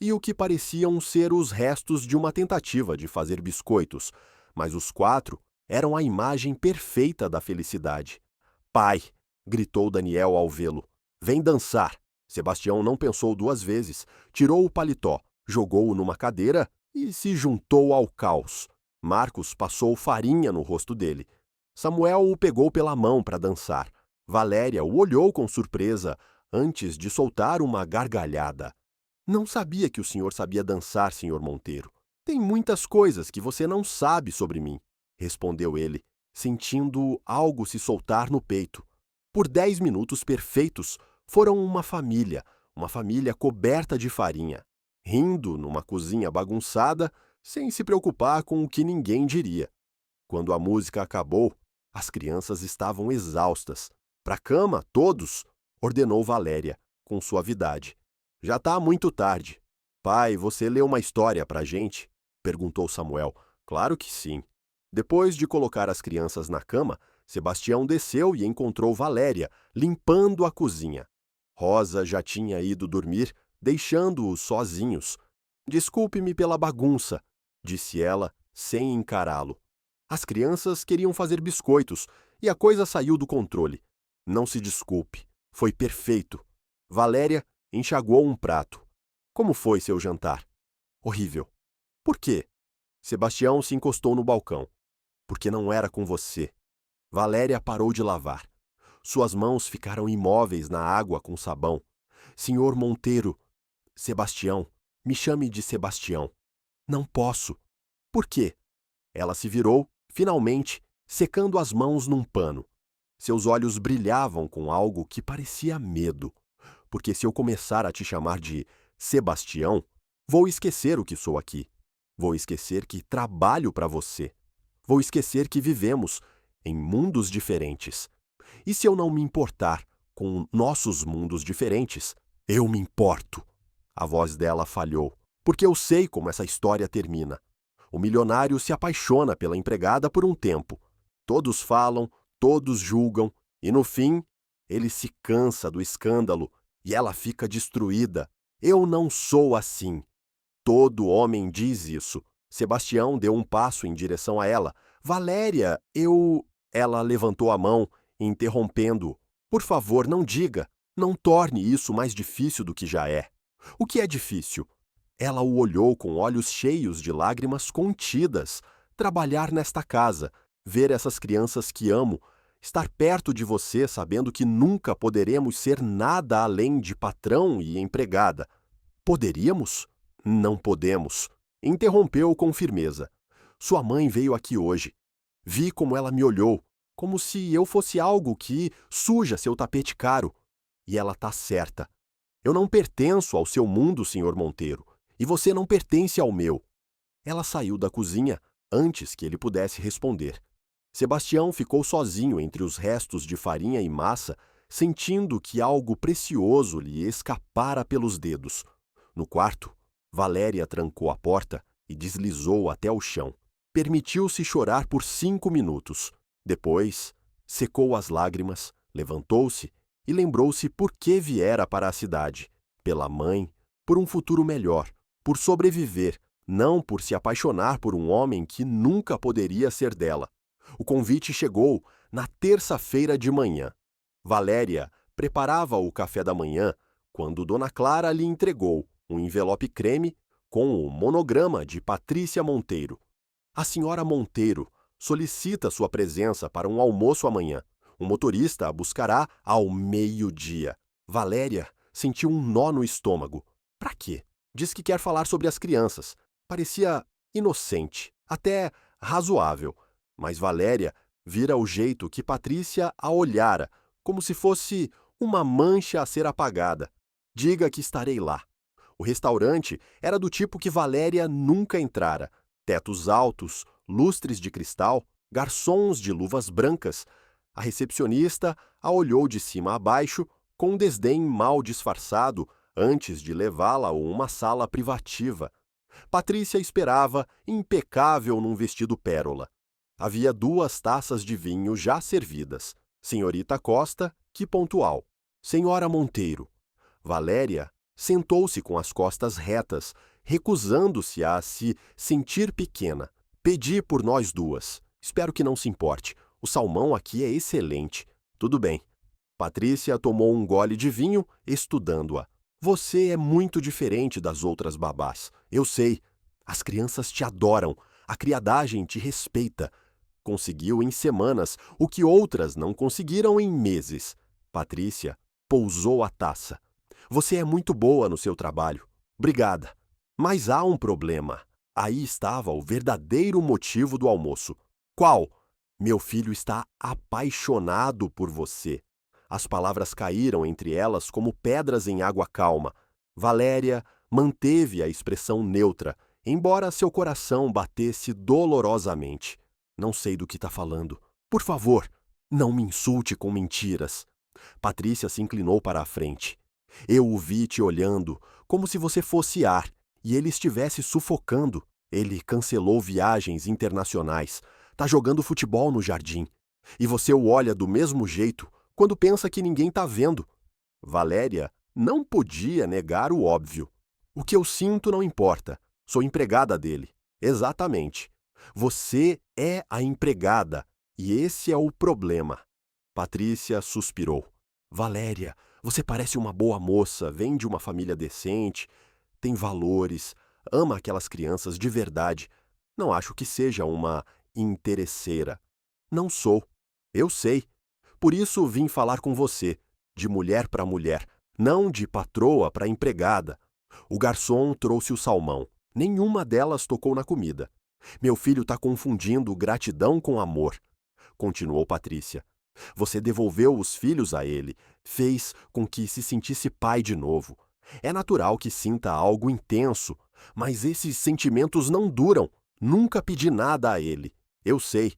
e o que pareciam ser os restos de uma tentativa de fazer biscoitos, mas os 4 eram a imagem perfeita da felicidade. "Pai!" gritou Daniel ao vê-lo. "Vem dançar!" Sebastião não pensou 2 vezes, tirou o paletó, jogou-o numa cadeira e se juntou ao caos. Marcos passou farinha no rosto dele. Samuel o pegou pela mão para dançar. Valéria o olhou com surpresa antes de soltar uma gargalhada. "Não sabia que o senhor sabia dançar, senhor Monteiro. Tem muitas coisas que você não sabe sobre mim", respondeu ele, sentindo algo se soltar no peito. Por 10 minutos perfeitos, foram uma família coberta de farinha, rindo numa cozinha bagunçada, sem se preocupar com o que ninguém diria. Quando a música acabou, as crianças estavam exaustas. "Pra cama, todos!" ordenou Valéria, com suavidade. "Já tá muito tarde." "Pai, você leu uma história pra gente?" perguntou Samuel. "Claro que sim." Depois de colocar as crianças na cama, Sebastião desceu e encontrou Valéria, limpando a cozinha. Rosa já tinha ido dormir, deixando-os sozinhos. "Desculpe-me pela bagunça", disse ela, sem encará-lo. As crianças queriam fazer biscoitos e a coisa saiu do controle. "Não se desculpe. Foi perfeito." Valéria enxaguou um prato. "Como foi seu jantar?" "Horrível." "Por quê?" Sebastião se encostou no balcão. "Porque não era com você." Valéria parou de lavar. Suas mãos ficaram imóveis na água com sabão. "Senhor Monteiro." "Sebastião. Me chame de Sebastião." "Não posso." "Por quê?" Ela se virou, finalmente, secando as mãos num pano. Seus olhos brilhavam com algo que parecia medo. "Porque se eu começar a te chamar de Sebastião, vou esquecer o que sou aqui. Vou esquecer que trabalho para você. Vou esquecer que vivemos em mundos diferentes. E se eu não me importar com nossos mundos diferentes, eu me importo." A voz dela falhou, porque eu sei como essa história termina. O milionário se apaixona pela empregada por um tempo. Todos falam, todos julgam, e no fim, ele se cansa do escândalo e ela fica destruída. Eu não sou assim. Todo homem diz isso. Sebastião deu um passo em direção a ela. "Valéria, eu..." Ela levantou a mão, interrompendo-o. "Por favor, não diga. Não torne isso mais difícil do que já é." "O que é difícil?" Ela o olhou com olhos cheios de lágrimas contidas. "Trabalhar nesta casa, ver essas crianças que amo, estar perto de você sabendo que nunca poderemos ser nada além de patrão e empregada." "Poderíamos?" "Não podemos." Interrompeu com firmeza. "Sua mãe veio aqui hoje. Vi como ela me olhou, como se eu fosse algo que suja seu tapete caro. E ela tá certa. Eu não pertenço ao seu mundo, senhor Monteiro, e você não pertence ao meu." Ela saiu da cozinha antes que ele pudesse responder. Sebastião ficou sozinho entre os restos de farinha e massa, sentindo que algo precioso lhe escapara pelos dedos. No quarto, Valéria trancou a porta e deslizou até o chão. Permitiu-se chorar por 5 minutos. Depois, secou as lágrimas, levantou-se e lembrou-se por que viera para a cidade. Pela mãe, por um futuro melhor, por sobreviver, não por se apaixonar por um homem que nunca poderia ser dela. O convite chegou na terça-feira de manhã. Valéria preparava o café da manhã quando Dona Clara lhe entregou um envelope creme com o monograma de Patrícia Monteiro. "A senhora Monteiro solicita sua presença para um almoço amanhã. O motorista a buscará ao meio-dia." Valéria sentiu um nó no estômago. Pra quê? Diz que quer falar sobre as crianças. Parecia inocente, até razoável. Mas Valéria vira o jeito que Patrícia a olhara, como se fosse uma mancha a ser apagada. "Diga que estarei lá." O restaurante era do tipo que Valéria nunca entrara. Tetos altos, lustres de cristal, garçons de luvas brancas. A recepcionista a olhou de cima a baixo, com um desdém mal disfarçado, antes de levá-la a uma sala privativa. Patrícia esperava, impecável num vestido pérola. Havia 2 taças de vinho já servidas. Senhorita Costa, que pontual. Senhora Monteiro. Valéria sentou-se com as costas retas, recusando-se a se sentir pequena. Pedi por nós 2. Espero que não se importe. O salmão aqui é excelente. Tudo bem. Patrícia tomou um gole de vinho, estudando-a. Você é muito diferente das outras babás. Eu sei. As crianças te adoram. A criadagem te respeita. Conseguiu em semanas o que outras não conseguiram em meses. Patrícia pousou a taça. Você é muito boa no seu trabalho. Obrigada. Mas há um problema. Aí estava o verdadeiro motivo do almoço. Qual? Meu filho está apaixonado por você. As palavras caíram entre elas como pedras em água calma. Valéria manteve a expressão neutra, embora seu coração batesse dolorosamente. Não sei do que está falando. Por favor, não me insulte com mentiras. Patrícia se inclinou para a frente. Eu o vi te olhando, como se você fosse ar, e ele estivesse sufocando. Ele cancelou viagens internacionais. Tá jogando futebol no jardim. E você o olha do mesmo jeito, quando pensa que ninguém tá vendo. Valéria não podia negar o óbvio. O que eu sinto não importa. Sou empregada dele. Exatamente. Você é a empregada, e esse é o problema. Patrícia suspirou. Valéria, você parece uma boa moça, vem de uma família decente, tem valores, ama aquelas crianças de verdade. Não acho que seja uma interesseira. Não sou. Eu sei. Por isso vim falar com você, de mulher para mulher, não de patroa para empregada. O garçom trouxe o salmão. Nenhuma delas tocou na comida. Meu filho está confundindo gratidão com amor. Continuou Patrícia. Você devolveu os filhos a ele, fez com que se sentisse pai de novo. É natural que sinta algo intenso, mas esses sentimentos não duram. Nunca pedi nada a ele. Eu sei.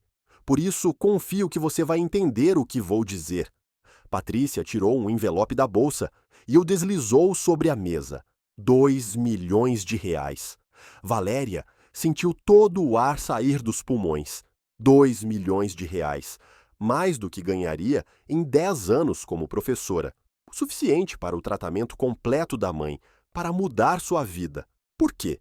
Por isso, confio que você vai entender o que vou dizer. Patrícia tirou um envelope da bolsa e o deslizou sobre a mesa. 2 milhões de reais. Valéria sentiu todo o ar sair dos pulmões. 2 milhões de reais. Mais do que ganharia em 10 anos como professora. O suficiente para o tratamento completo da mãe, para mudar sua vida. Por quê?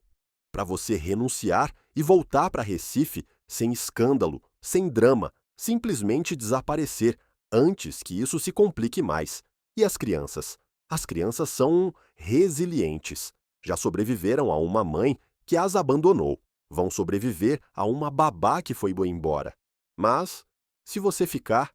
Para você renunciar e voltar para Recife sem escândalo, sem drama, simplesmente desaparecer, antes que isso se complique mais. E as crianças? As crianças são resilientes. Já sobreviveram a uma mãe que as abandonou. Vão sobreviver a uma babá que foi embora. Mas, se você ficar,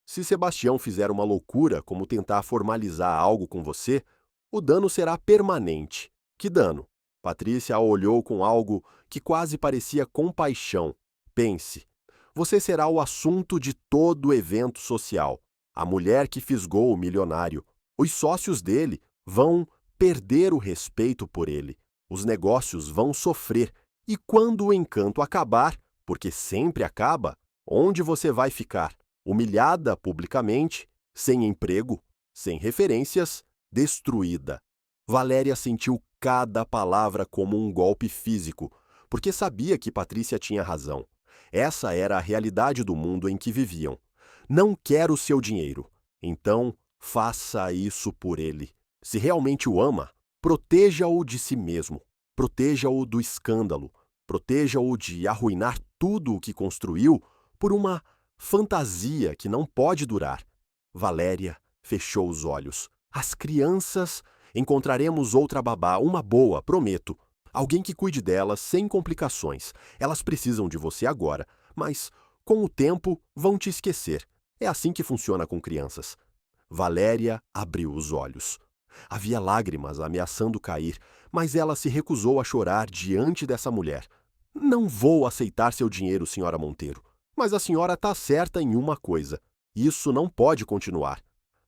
se Sebastião fizer uma loucura como tentar formalizar algo com você, o dano será permanente. Que dano? Patrícia a olhou com algo que quase parecia compaixão. Pense. Você será o assunto de todo evento social. A mulher que fisgou o milionário. Os sócios dele vão perder o respeito por ele. Os negócios vão sofrer. E quando o encanto acabar, porque sempre acaba, onde você vai ficar? Humilhada publicamente, sem emprego, sem referências, destruída. Valéria sentiu cada palavra como um golpe físico, porque sabia que Patrícia tinha razão. Essa era a realidade do mundo em que viviam. Não quer o seu dinheiro. Então, faça isso por ele. Se realmente o ama, proteja-o de si mesmo. Proteja-o do escândalo. Proteja-o de arruinar tudo o que construiu por uma fantasia que não pode durar. Valéria fechou os olhos. As crianças... Encontraremos outra babá, uma boa, prometo. Alguém que cuide delas sem complicações. Elas precisam de você agora, mas, com o tempo, vão te esquecer. É assim que funciona com crianças. Valéria abriu os olhos. Havia lágrimas ameaçando cair, mas ela se recusou a chorar diante dessa mulher. Não vou aceitar seu dinheiro, senhora Monteiro. Mas a senhora está certa em uma coisa. Isso não pode continuar.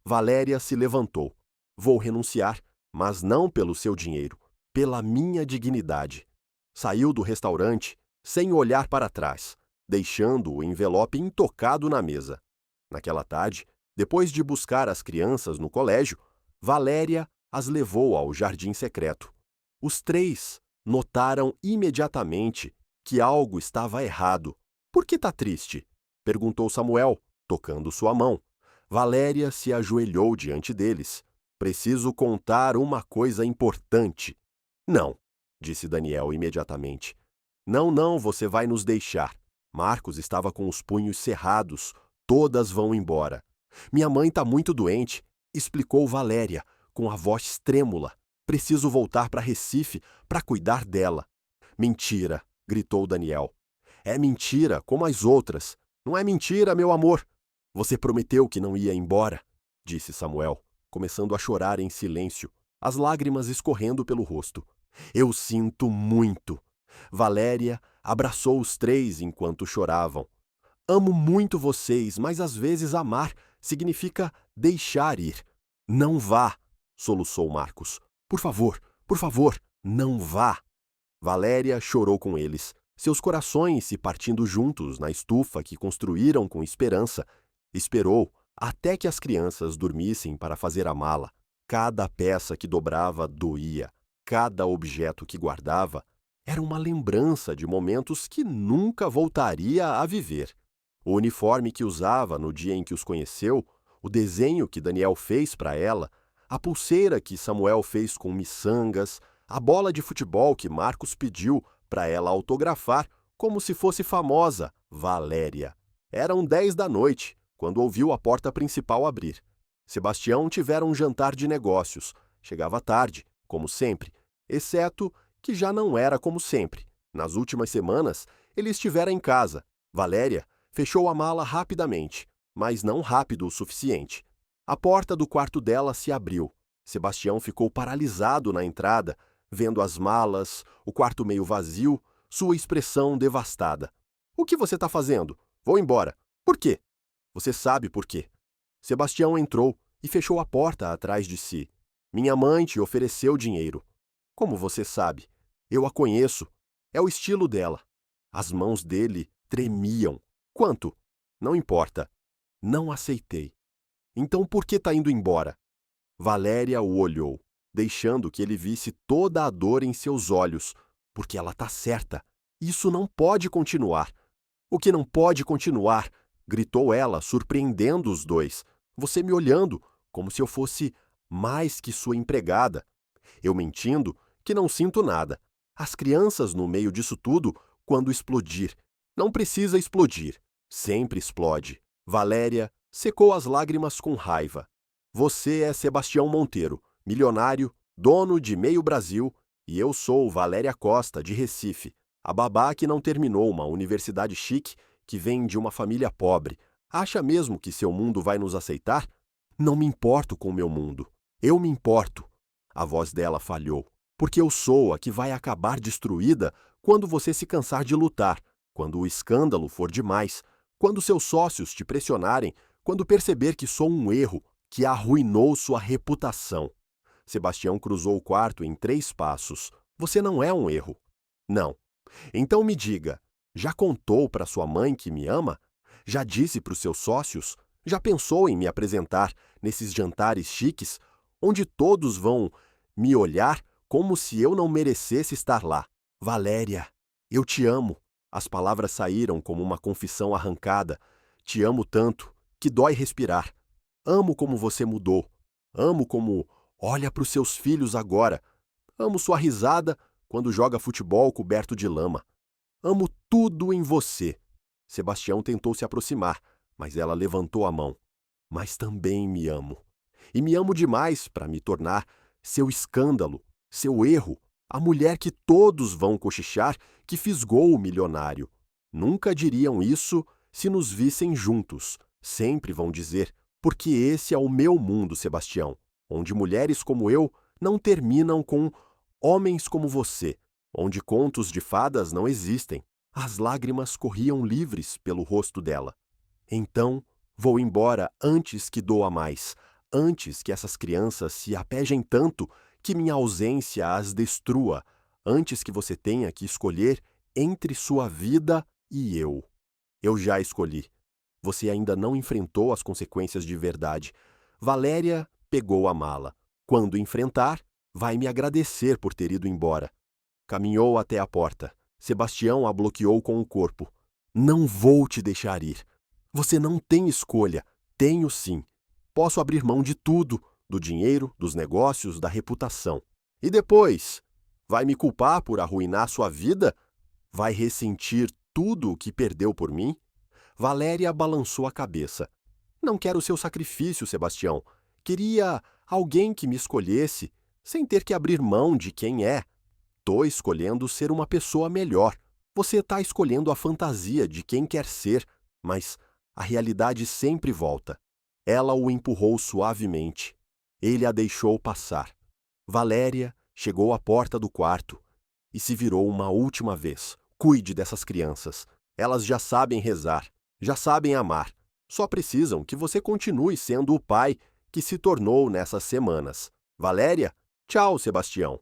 Valéria se levantou. Vou renunciar, mas não pelo seu dinheiro. pela minha dignidade. Saiu do restaurante sem olhar para trás, deixando o envelope intocado na mesa. Naquela tarde, depois de buscar as crianças no colégio, Valéria as levou ao jardim secreto. Os três notaram imediatamente que algo estava errado. Por que tá triste? Perguntou Samuel, tocando sua mão. Valéria se ajoelhou diante deles. Preciso contar uma coisa importante. Não, disse Daniel imediatamente. Não, você vai nos deixar. Marcos estava com os punhos cerrados. Todas vão embora. Minha mãe está muito doente, explicou Valéria, com a voz trêmula. Preciso voltar para Recife para cuidar dela. Mentira, gritou Daniel. É mentira, como as outras. Não é mentira, meu amor. Você prometeu que não ia embora, disse Samuel, começando a chorar em silêncio, as lágrimas escorrendo pelo rosto. Eu sinto muito. Valéria abraçou os três enquanto choravam. Amo muito vocês, mas às vezes amar significa deixar ir. Não vá, soluçou Marcos. Por favor, não vá. Valéria chorou com eles, seus corações se partindo juntos na estufa que construíram com esperança. Esperou até que as crianças dormissem para fazer a mala. Cada peça que dobrava doía. Cada objeto que guardava era uma lembrança de momentos que nunca voltaria a viver. O uniforme que usava no dia em que os conheceu, o desenho que Daniel fez para ela, a pulseira que Samuel fez com miçangas, a bola de futebol que Marcos pediu para ela autografar como se fosse famosa, Valéria. Eram 10 da noite, quando ouviu a porta principal abrir. Sebastião tivera um jantar de negócios. Chegava tarde, como sempre, exceto que já não era como sempre. Nas últimas semanas, ele estivera em casa. Valéria fechou a mala rapidamente, mas não rápido o suficiente. A porta do quarto dela se abriu. Sebastião ficou paralisado na entrada, vendo as malas, o quarto meio vazio, sua expressão devastada. « O que você está fazendo? Vou embora. Por quê? » Você sabe por quê. Sebastião entrou e fechou a porta atrás de si. Minha mãe te ofereceu dinheiro. Como você sabe? Eu a conheço. É o estilo dela. As mãos dele tremiam. Quanto? Não importa. Não aceitei. Então por que está indo embora? Valéria o olhou, deixando que ele visse toda a dor em seus olhos, porque ela está certa. Isso não pode continuar. O que não pode continuar? Gritou ela, surpreendendo os dois. Você me olhando, como se eu fosse mais que sua empregada. Eu mentindo que não sinto nada. As crianças no meio disso tudo, quando explodir. Não precisa explodir. Sempre explode. Valéria secou as lágrimas com raiva. Você é Sebastião Monteiro, milionário, dono de meio Brasil, e eu sou Valéria Costa, de Recife, a babá que não terminou uma universidade chique, que vem de uma família pobre. Acha mesmo que seu mundo vai nos aceitar? Não me importo com meu mundo. Eu me importo. A voz dela falhou. Porque eu sou a que vai acabar destruída quando você se cansar de lutar, quando o escândalo for demais, quando seus sócios te pressionarem, quando perceber que sou um erro que arruinou sua reputação. Sebastião cruzou o quarto em 3 passos. Você não é um erro. Não. Então me diga, já contou para sua mãe que me ama? Já disse para os seus sócios? Já pensou em me apresentar nesses jantares chiques, onde todos vão me olhar como se eu não merecesse estar lá? Valéria, eu te amo. As palavras saíram como uma confissão arrancada. Te amo tanto que dói respirar. Amo como você mudou. Amo como olha para os seus filhos agora. Amo sua risada quando joga futebol coberto de lama. Amo tudo em você. Sebastião tentou se aproximar, mas ela levantou a mão. Mas também me amo. E me amo demais para me tornar seu escândalo, seu erro, a mulher que todos vão cochichar que fisgou o milionário. Nunca diriam isso se nos vissem juntos. Sempre vão dizer, porque esse é o meu mundo, Sebastião, onde mulheres como eu não terminam com homens como você, onde contos de fadas não existem. As lágrimas corriam livres pelo rosto dela. Então, vou embora antes que doa mais, antes que essas crianças se apejem tanto Que minha ausência as destrua, antes que você tenha que escolher entre sua vida e eu. Eu já escolhi. Você ainda não enfrentou as consequências de verdade. Valéria pegou a mala. Quando enfrentar, vai me agradecer por ter ido embora. Caminhou até a porta. Sebastião a bloqueou com o corpo. Não vou te deixar ir. Você não tem escolha. Tenho sim. Posso abrir mão de tudo, do dinheiro, dos negócios, da reputação. E depois? Vai me culpar por arruinar sua vida? Vai ressentir tudo o que perdeu por mim? Valéria balançou a cabeça. Não quero seu sacrifício, Sebastião. Queria alguém que me escolhesse, sem ter que abrir mão de quem é. Tô escolhendo ser uma pessoa melhor. Você está escolhendo a fantasia de quem quer ser, mas a realidade sempre volta. Ela o empurrou suavemente. Ele a deixou passar. Valéria chegou à porta do quarto e se virou uma última vez. Cuide dessas crianças. Elas já sabem rezar, já sabem amar. Só precisam que você continue sendo o pai que se tornou nessas semanas. Valéria, tchau, Sebastião.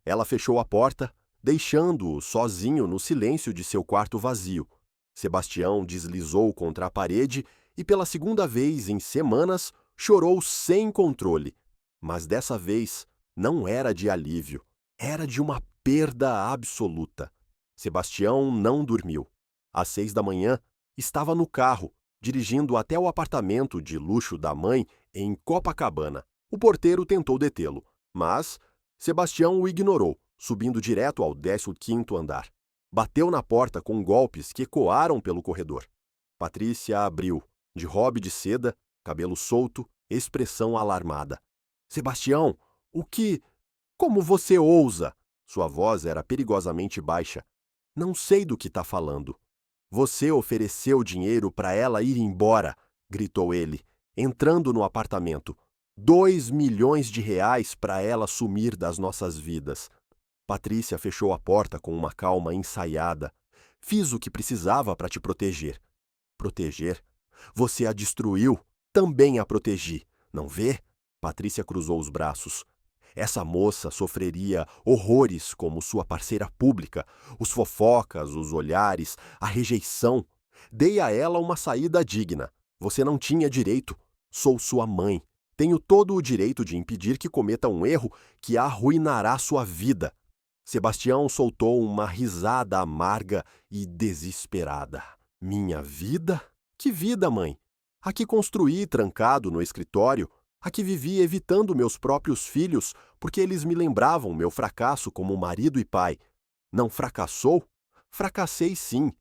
Ela fechou a porta, deixando-o sozinho no silêncio de seu quarto vazio. Sebastião deslizou contra a parede e, pela segunda vez em semanas, chorou sem controle. Mas dessa vez não era de alívio, era de uma perda absoluta. Sebastião não dormiu. Às 6 da manhã, estava no carro, dirigindo até o apartamento de luxo da mãe em Copacabana. O porteiro tentou detê-lo, mas Sebastião o ignorou, subindo direto ao 15º andar. Bateu na porta com golpes que ecoaram pelo corredor. Patrícia abriu, de robe de seda, cabelo solto, expressão alarmada. Sebastião, o que... Como você ousa? Sua voz era perigosamente baixa. Não sei do que está falando. Você ofereceu dinheiro para ela ir embora, gritou ele, entrando no apartamento. 2 milhões de reais para ela sumir das nossas vidas. Patrícia fechou a porta com uma calma ensaiada. Fiz o que precisava para te proteger. Proteger? Você a destruiu, também a protegi. Não vê? Patrícia cruzou os braços. Essa moça sofreria horrores como sua parceira pública, os fofocas, os olhares, a rejeição. Dei a ela uma saída digna. Você não tinha direito. Sou sua mãe. Tenho todo o direito de impedir que cometa um erro que arruinará sua vida. Sebastião soltou uma risada amarga e desesperada. Minha vida? Que vida, mãe? A que construí trancado no escritório, a que vivi evitando meus próprios filhos porque eles me lembravam meu fracasso como marido e pai. Não fracassou? Fracassei sim.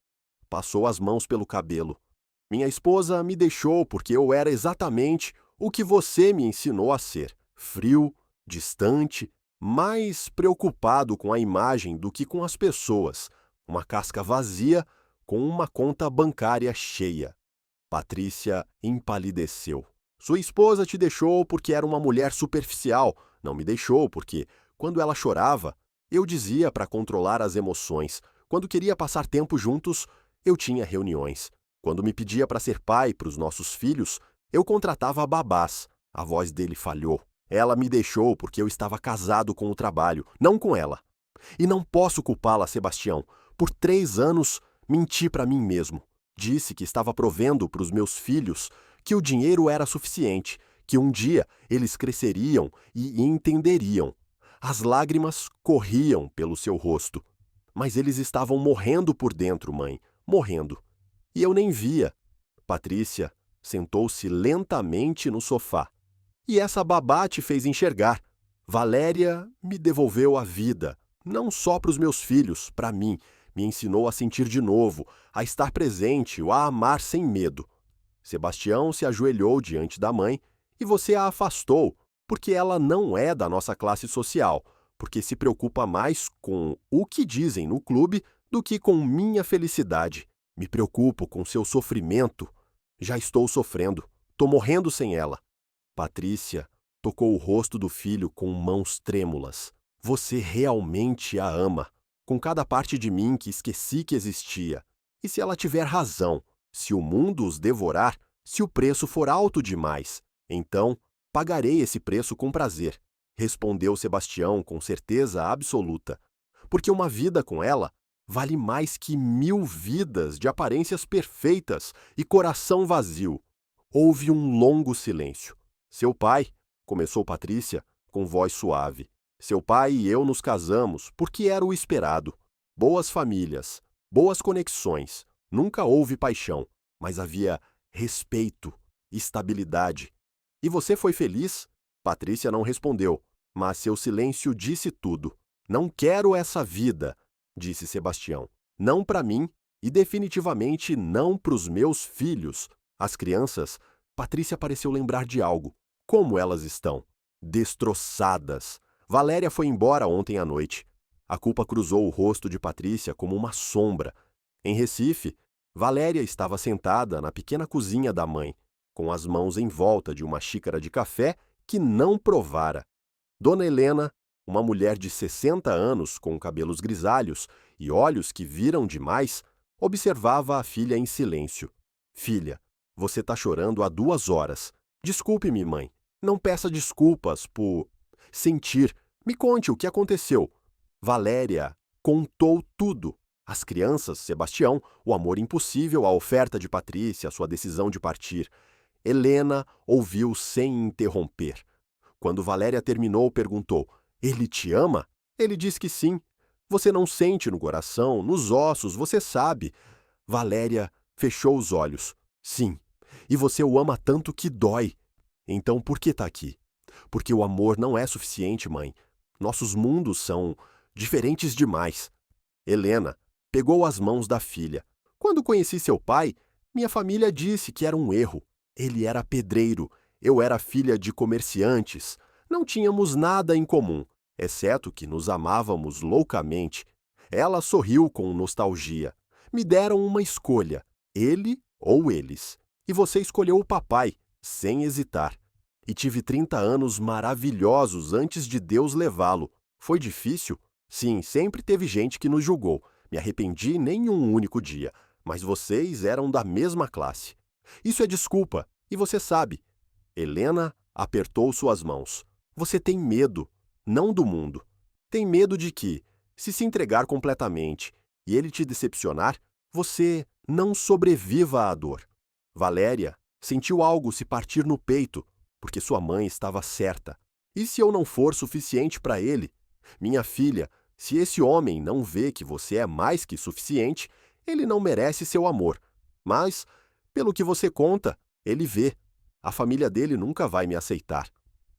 Passou as mãos pelo cabelo. Minha esposa me deixou porque eu era exatamente o que você me ensinou a ser. Frio, distante, mais preocupado com a imagem do que com as pessoas. Uma casca vazia com uma conta bancária cheia. Patrícia empalideceu. Sua esposa te deixou porque era uma mulher superficial. Não me deixou porque, quando ela chorava, eu dizia para controlar as emoções. Quando queria passar tempo juntos, eu tinha reuniões. Quando me pedia para ser pai para os nossos filhos, eu contratava babás. A voz dele falhou. Ela me deixou porque eu estava casado com o trabalho, não com ela. E não posso culpá-la, Sebastião. Por 3 anos, menti para mim mesmo. Disse que estava provendo para os meus filhos que o dinheiro era suficiente, que um dia eles cresceriam e entenderiam. As lágrimas corriam pelo seu rosto. Mas eles estavam morrendo por dentro, mãe, morrendo. E eu nem via. Patrícia sentou-se lentamente no sofá. E essa babá te fez enxergar. Valéria me devolveu a vida, não só para os meus filhos, para mim. Me ensinou a sentir de novo, a estar presente, a amar sem medo. Sebastião se ajoelhou diante da mãe e você a afastou, porque ela não é da nossa classe social, porque se preocupa mais com o que dizem no clube do que com minha felicidade. Me preocupo com seu sofrimento. Já estou sofrendo. Tô morrendo sem ela. Patrícia tocou o rosto do filho com mãos trêmulas. Você realmente a ama, com cada parte de mim que esqueci que existia. E se ela tiver razão, se o mundo os devorar, se o preço for alto demais, então pagarei esse preço com prazer. respondeu Sebastião com certeza absoluta, porque uma vida com ela vale mais que 1000 vidas de aparências perfeitas e coração vazio. Houve um longo silêncio. Seu pai, começou Patrícia, com voz suave. Seu pai e eu nos casamos porque era o esperado. Boas famílias, boas conexões. Nunca houve paixão, mas havia respeito, estabilidade. E você foi feliz? Patrícia não respondeu, mas seu silêncio disse tudo. Não quero essa vida, disse Sebastião. Não para mim e definitivamente não para os meus filhos. As crianças, Patrícia pareceu lembrar de algo. Como elas estão? Destroçadas. Valéria foi embora ontem à noite. A culpa cruzou o rosto de Patrícia como uma sombra. Em Recife, Valéria estava sentada na pequena cozinha da mãe, com as mãos em volta de uma xícara de café que não provara. Dona Helena, uma mulher de 60 anos com cabelos grisalhos e olhos que viram demais, observava a filha em silêncio. Filha, você está chorando há 2 horas. Desculpe-me, mãe. Não peça desculpas por sentir. Me conte o que aconteceu. Valéria contou tudo. As crianças, Sebastião, o amor impossível, a oferta de Patrícia, a sua decisão de partir. Helena ouviu sem interromper. Quando Valéria terminou, perguntou: ele te ama? Ele diz que sim. Você não sente no coração, nos ossos, você sabe. Valéria fechou os olhos. Sim. E você o ama tanto que dói. Então por que está aqui? Porque o amor não é suficiente, mãe. Nossos mundos são diferentes demais. Helena pegou as mãos da filha. Quando conheci seu pai, minha família disse que era um erro. Ele era pedreiro, eu era filha de comerciantes. Não tínhamos nada em comum, exceto que nos amávamos loucamente. Ela sorriu com nostalgia. Me deram uma escolha, ele ou eles. E você escolheu o papai, sem hesitar. E tive 30 anos maravilhosos antes de Deus levá-lo. Foi difícil? Sim, sempre teve gente que nos julgou. Me arrependi nem um único dia, mas vocês eram da mesma classe. Isso é desculpa, e você sabe. Helena apertou suas mãos. Você tem medo, não do mundo. Tem medo de que, se entregar completamente e ele te decepcionar, você não sobreviva à dor. Valéria sentiu algo se partir no peito, porque sua mãe estava certa. E se eu não for suficiente para ele? Minha filha, se esse homem não vê que você é mais que suficiente, ele não merece seu amor. Mas, pelo que você conta, ele vê. A família dele nunca vai me aceitar.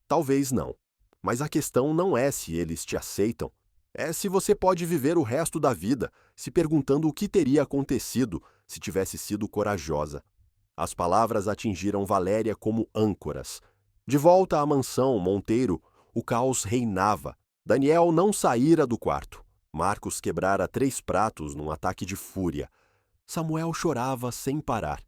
Talvez não. Mas a questão não é se eles te aceitam. É se você pode viver o resto da vida se perguntando o que teria acontecido se tivesse sido corajosa. As palavras atingiram Valéria como âncoras. De volta à mansão Monteiro, o caos reinava. Daniel não saíra do quarto. Marcos quebrara 3 pratos num ataque de fúria. Samuel chorava sem parar.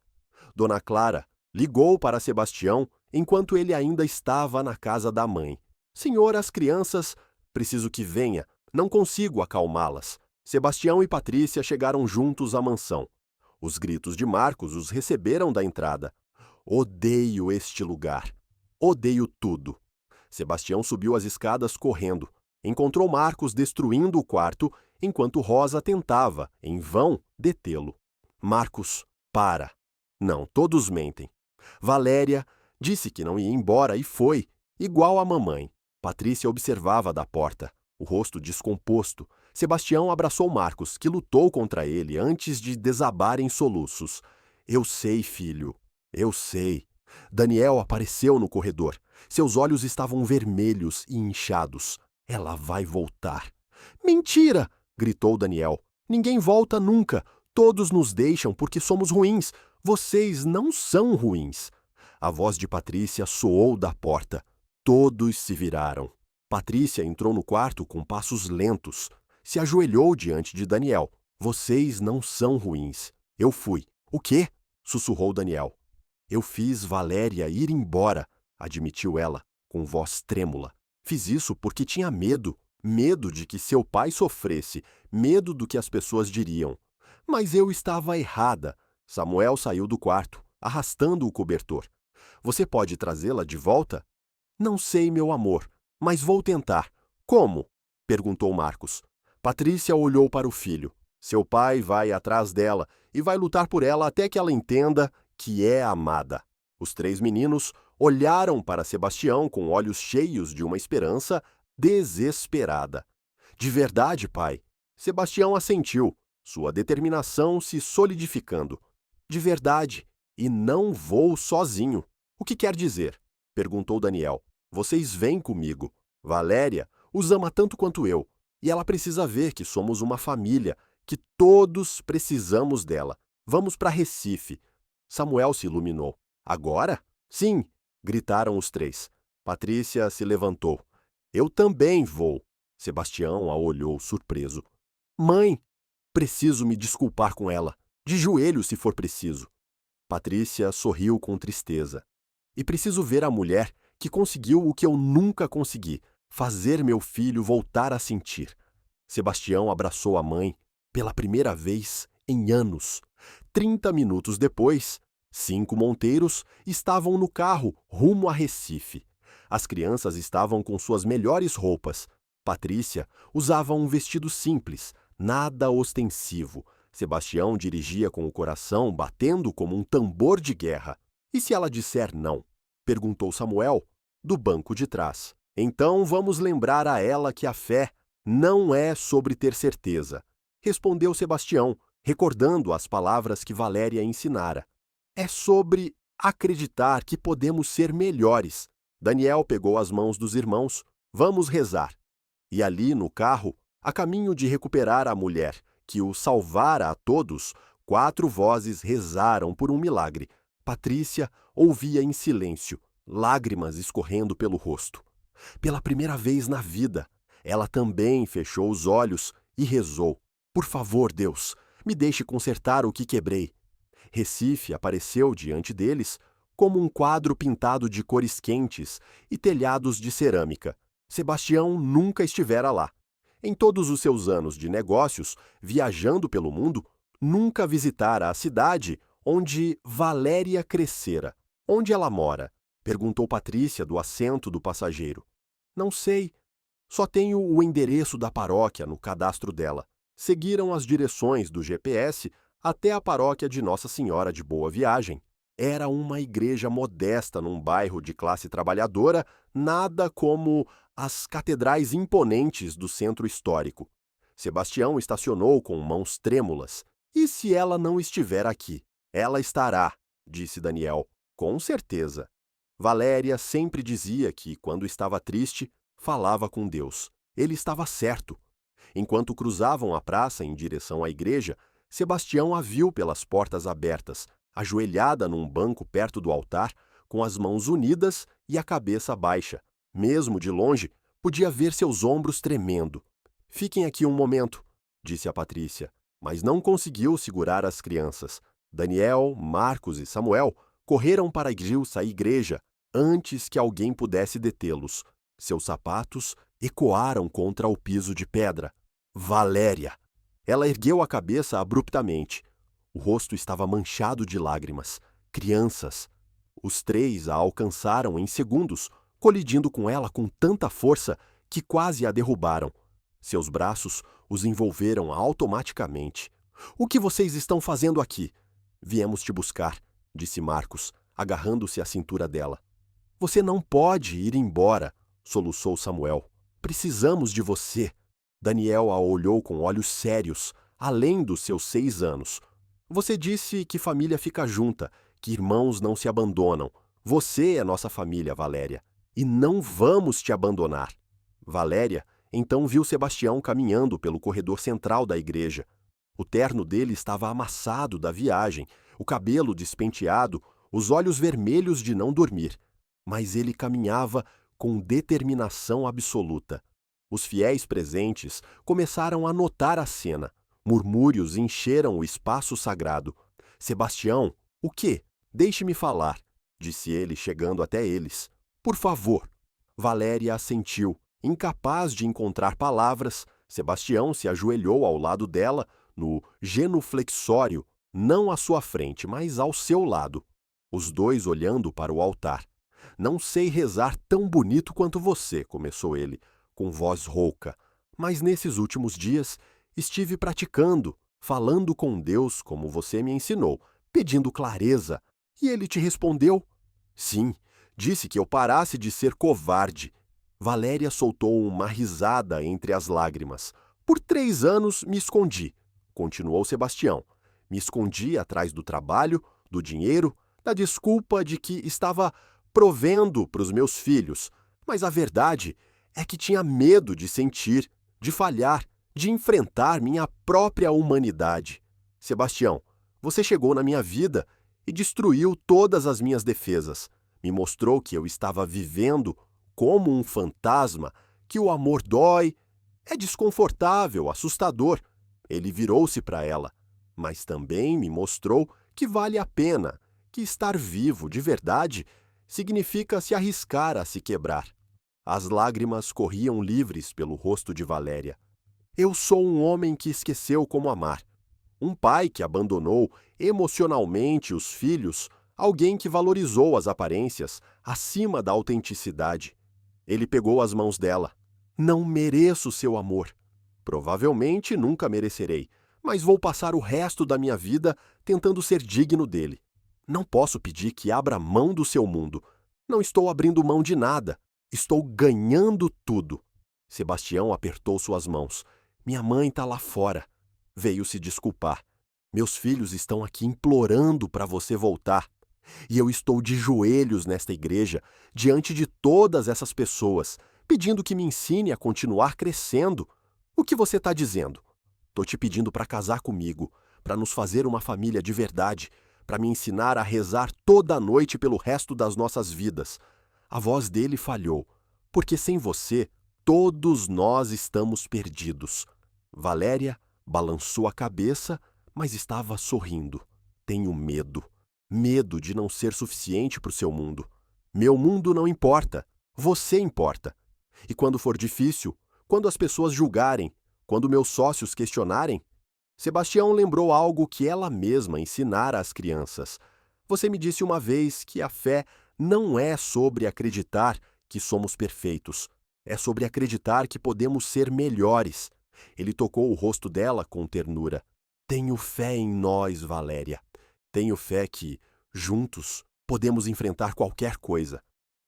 Dona Clara ligou para Sebastião enquanto ele ainda estava na casa da mãe. Senhor, as crianças... Preciso que venha. Não consigo acalmá-las. Sebastião e Patrícia chegaram juntos à mansão. Os gritos de Marcos os receberam da entrada. Odeio este lugar. Odeio tudo. Sebastião subiu as escadas correndo. Encontrou Marcos destruindo o quarto, enquanto Rosa tentava, em vão, detê-lo. Marcos, para. Não, todos mentem. Valéria disse que não ia embora e foi, igual a mamãe. Patrícia observava da porta, o rosto descomposto. Sebastião abraçou Marcos, que lutou contra ele antes de desabar em soluços. Eu sei, filho, eu sei. Daniel apareceu no corredor. Seus olhos estavam vermelhos e inchados. Ela vai voltar. Mentira! Gritou Daniel. Ninguém volta nunca. Todos nos deixam porque somos ruins. Vocês não são ruins. A voz de Patrícia soou da porta. Todos se viraram. Patrícia entrou no quarto com passos lentos. Se ajoelhou diante de Daniel. Vocês não são ruins. Eu fui. O quê? Sussurrou Daniel. Eu fiz Valéria ir embora, admitiu ela, com voz trêmula. Fiz isso porque tinha medo. Medo de que seu pai sofresse. Medo do que as pessoas diriam. Mas eu estava errada. Samuel saiu do quarto, arrastando o cobertor. Você pode trazê-la de volta? Não sei, meu amor. Mas vou tentar. Como? Perguntou Marcos. Patrícia olhou para o filho. Seu pai vai atrás dela e vai lutar por ela até que ela entenda que é amada. Os três meninos olharam para Sebastião com olhos cheios de uma esperança desesperada. De verdade, pai. Sebastião assentiu, sua determinação se solidificando. De verdade, e não vou sozinho. O que quer dizer? Perguntou Daniel. Vocês vêm comigo. Valéria os ama tanto quanto eu, e ela precisa ver que somos uma família, que todos precisamos dela. Vamos para Recife. Samuel se iluminou. Agora? Sim, gritaram os três. Patrícia se levantou. Eu também vou. Sebastião a olhou surpreso. Mãe, preciso me desculpar com ela. De joelhos, se for preciso. Patrícia sorriu com tristeza. E preciso ver a mulher que conseguiu o que eu nunca consegui, fazer meu filho voltar a sentir. Sebastião abraçou a mãe pela primeira vez em anos. 30 minutos depois, 5 monteiros estavam no carro rumo a Recife. As crianças estavam com suas melhores roupas. Patrícia usava um vestido simples, nada ostensivo. Sebastião dirigia com o coração batendo como um tambor de guerra. E se ela disser não? Perguntou Samuel, do banco de trás. Então vamos lembrar a ela que a fé não é sobre ter certeza. Respondeu Sebastião, recordando as palavras que Valéria ensinara. É sobre acreditar que podemos ser melhores. Daniel pegou as mãos dos irmãos. Vamos rezar. E ali no carro, a caminho de recuperar a mulher que o salvara a todos, 4 vozes rezaram por um milagre. Patrícia ouvia em silêncio, lágrimas escorrendo pelo rosto. Pela primeira vez na vida, ela também fechou os olhos e rezou. Por favor, Deus, me deixe consertar o que quebrei. Recife apareceu diante deles como um quadro pintado de cores quentes e telhados de cerâmica. Sebastião nunca estivera lá. Em todos os seus anos de negócios, viajando pelo mundo, nunca visitara a cidade onde Valéria crescera. Onde ela mora? Perguntou Patrícia do assento do passageiro. Não sei. Só tenho o endereço da paróquia no cadastro dela. Seguiram as direções do GPS até a paróquia de Nossa Senhora de Boa Viagem. Era uma igreja modesta num bairro de classe trabalhadora, nada como as catedrais imponentes do centro histórico. Sebastião estacionou com mãos trêmulas. E se ela não estiver aqui? Ela estará, disse Daniel, com certeza. Valéria sempre dizia que, quando estava triste, falava com Deus. Ele estava certo. Enquanto cruzavam a praça em direção à igreja, Sebastião a viu pelas portas abertas, ajoelhada num banco perto do altar, com as mãos unidas e a cabeça baixa. Mesmo de longe, podia ver seus ombros tremendo. Fiquem aqui um momento, disse a Patrícia, mas não conseguiu segurar as crianças. Daniel, Marcos e Samuel correram para a igreja antes que alguém pudesse detê-los. Seus sapatos ecoaram contra o piso de pedra. Valéria! Ela ergueu a cabeça abruptamente. O rosto estava manchado de lágrimas. Crianças! Os três a alcançaram em segundos, colidindo com ela com tanta força que quase a derrubaram. Seus braços os envolveram automaticamente. O que vocês estão fazendo aqui? Viemos te buscar, disse Marcos, agarrando-se à cintura dela. Você não pode ir embora, soluçou Samuel. Precisamos de você. Daniel a olhou com olhos sérios, além dos seus 6 anos. Você disse que família fica junta, que irmãos não se abandonam. Você é nossa família, Valéria, e não vamos te abandonar. Valéria então viu Sebastião caminhando pelo corredor central da igreja. O terno dele estava amassado da viagem, o cabelo despenteado, os olhos vermelhos de não dormir. Mas ele caminhava com determinação absoluta. Os fiéis presentes começaram a notar a cena. Murmúrios encheram o espaço sagrado. Sebastião, o quê? Deixe-me falar, disse ele, chegando até eles. Por favor. Valéria assentiu. Incapaz de encontrar palavras, Sebastião se ajoelhou ao lado dela, no genuflexório, não à sua frente, mas ao seu lado. Os dois olhando para o altar. Não sei rezar tão bonito quanto você, começou ele, com voz rouca. Mas nesses últimos dias estive praticando, falando com Deus como você me ensinou, pedindo clareza. E ele te respondeu? Sim, disse que eu parasse de ser covarde. Valéria soltou uma risada entre as lágrimas. Por 3 anos me escondi, continuou Sebastião. Me escondi atrás do trabalho, do dinheiro, da desculpa de que estava provendo para os meus filhos. Mas a verdade é que tinha medo de sentir, de falhar, de enfrentar minha própria humanidade. Sebastião, você chegou na minha vida e destruiu todas as minhas defesas. Me mostrou que eu estava vivendo como um fantasma, que o amor dói, é desconfortável, assustador. Ele virou-se para ela, mas também me mostrou que vale a pena, que estar vivo de verdade significa se arriscar a se quebrar. As lágrimas corriam livres pelo rosto de Valéria. Eu sou um homem que esqueceu como amar. Um pai que abandonou emocionalmente os filhos, alguém que valorizou as aparências acima da autenticidade. Ele pegou as mãos dela. Não mereço seu amor. Provavelmente nunca merecerei, mas vou passar o resto da minha vida tentando ser digno dele. Não posso pedir que abra mão do seu mundo. Não estou abrindo mão de nada. Estou ganhando tudo. Sebastião apertou suas mãos. Minha mãe está lá fora. Veio se desculpar. Meus filhos estão aqui implorando para você voltar. E eu estou de joelhos nesta igreja, diante de todas essas pessoas, pedindo que me ensine a continuar crescendo. O que você está dizendo? Estou te pedindo para casar comigo, para nos fazer uma família de verdade, para me ensinar a rezar toda a noite pelo resto das nossas vidas. A voz dele falhou, porque sem você, todos nós estamos perdidos. Valéria balançou a cabeça, mas estava sorrindo. Tenho medo. Medo de não ser suficiente para o seu mundo. Meu mundo não importa. Você importa. E quando for difícil, quando as pessoas julgarem, quando meus sócios questionarem, Sebastião lembrou algo que ela mesma ensinara às crianças. Você me disse uma vez que a fé não é sobre acreditar que somos perfeitos. É sobre acreditar que podemos ser melhores. Ele tocou o rosto dela com ternura. Tenho fé em nós, Valéria. Tenho fé que, juntos, podemos enfrentar qualquer coisa.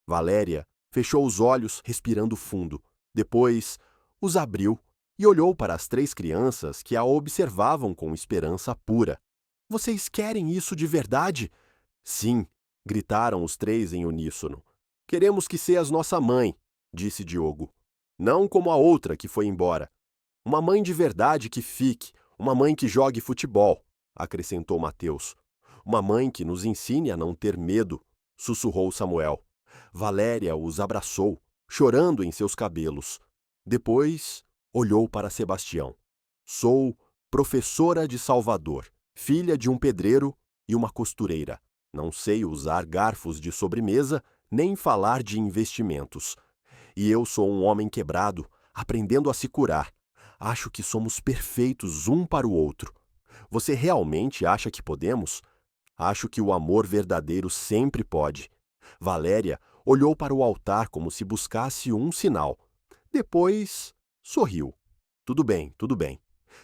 Valéria fechou os olhos, respirando fundo. Depois, os abriu e olhou para as 3 crianças que a observavam com esperança pura. Vocês querem isso de verdade? Sim, gritaram os 3 em uníssono. Queremos que seas nossa mãe, disse Diogo. Não como a outra que foi embora. Uma mãe de verdade que fique, uma mãe que jogue futebol, acrescentou Mateus. Uma mãe que nos ensine a não ter medo, sussurrou Samuel. Valéria os abraçou, chorando em seus cabelos. Depois, olhou para Sebastião. Sou professora de Salvador, filha de um pedreiro e uma costureira. Não sei usar garfos de sobremesa, nem falar de investimentos. E eu sou um homem quebrado, aprendendo a se curar. Acho que somos perfeitos um para o outro. Você realmente acha que podemos? Acho que o amor verdadeiro sempre pode. Valéria olhou para o altar como se buscasse um sinal. Depois, sorriu. Tudo bem, tudo bem.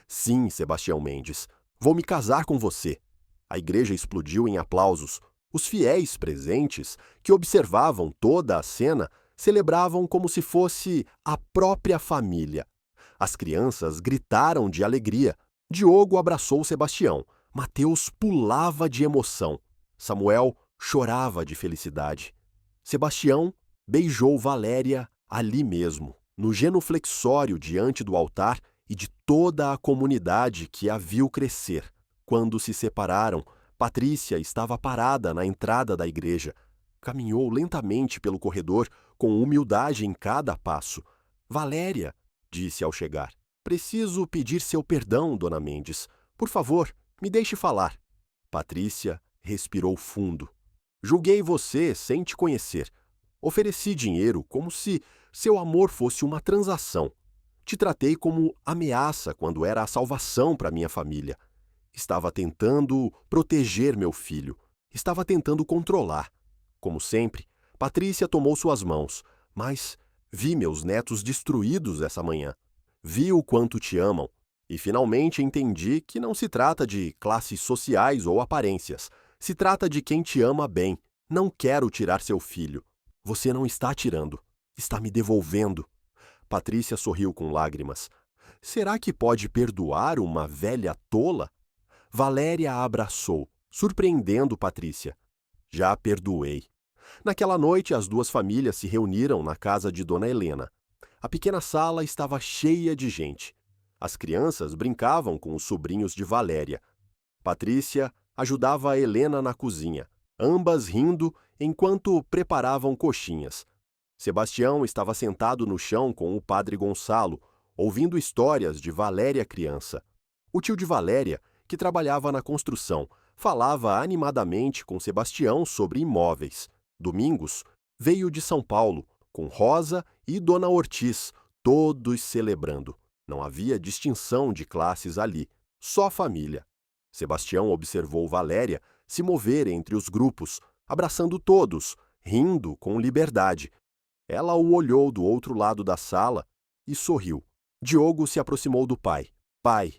Sim, Sebastião Mendes, vou me casar com você. A igreja explodiu em aplausos. Os fiéis presentes, que observavam toda a cena, celebravam como se fosse a própria família. As crianças gritaram de alegria. Diogo abraçou Sebastião. Mateus pulava de emoção. Samuel chorava de felicidade. Sebastião beijou Valéria ali mesmo, no genuflexório diante do altar e de toda a comunidade que a viu crescer. Quando se separaram, Patrícia estava parada na entrada da igreja. Caminhou lentamente pelo corredor, com humildade em cada passo. Valéria, disse ao chegar, preciso pedir seu perdão, dona Mendes. Por favor, me deixe falar. Patrícia respirou fundo. Julguei você sem te conhecer. Ofereci dinheiro como se seu amor fosse uma transação. Te tratei como ameaça quando era a salvação para minha família. Estava tentando proteger meu filho. Estava tentando controlar. Como sempre, Patrícia tomou suas mãos. Mas vi meus netos destruídos essa manhã. Vi o quanto te amam. E finalmente entendi que não se trata de classes sociais ou aparências. Se trata de quem te ama bem. Não quero tirar seu filho. Você não está tirando. Está me devolvendo. Patrícia sorriu com lágrimas. Será que pode perdoar uma velha tola? Valéria a abraçou, surpreendendo Patrícia. Já perdoei. Naquela noite, as duas famílias se reuniram na casa de Dona Helena. A pequena sala estava cheia de gente. As crianças brincavam com os sobrinhos de Valéria. Patrícia ajudava a Helena na cozinha, ambas rindo enquanto preparavam coxinhas. Sebastião estava sentado no chão com o padre Gonçalo, ouvindo histórias de Valéria criança. O tio de Valéria, que trabalhava na construção, falava animadamente com Sebastião sobre imóveis. Domingos veio de São Paulo, com Rosa e Dona Ortiz, todos celebrando. Não havia distinção de classes ali, só família. Sebastião observou Valéria se mover entre os grupos, abraçando todos, rindo com liberdade. Ela o olhou do outro lado da sala e sorriu. Diogo se aproximou do pai. Pai.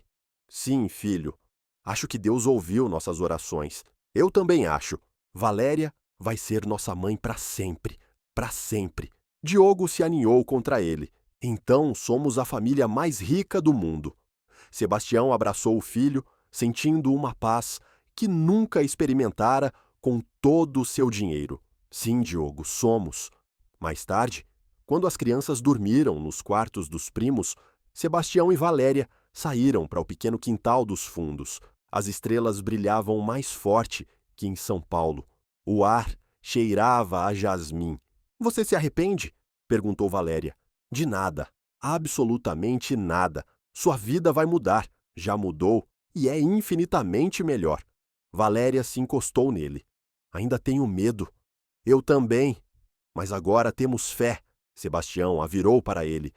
Sim, filho. Acho que Deus ouviu nossas orações. Eu também acho. Valéria vai ser nossa mãe para sempre. Para sempre. Diogo se aninhou contra ele. Então somos a família mais rica do mundo. Sebastião abraçou o filho, sentindo uma paz que nunca experimentara com todo o seu dinheiro. Sim, Diogo, somos. Mais tarde, quando as crianças dormiram nos quartos dos primos, Sebastião e Valéria saíram para o pequeno quintal dos fundos. As estrelas brilhavam mais forte que em São Paulo. O ar cheirava a jasmim. Você se arrepende? Perguntou Valéria. De nada. Absolutamente nada. Sua vida vai mudar. Já mudou e é infinitamente melhor. Valéria se encostou nele. Ainda tenho medo. Eu também. Mas agora temos fé. Sebastião a virou para ele.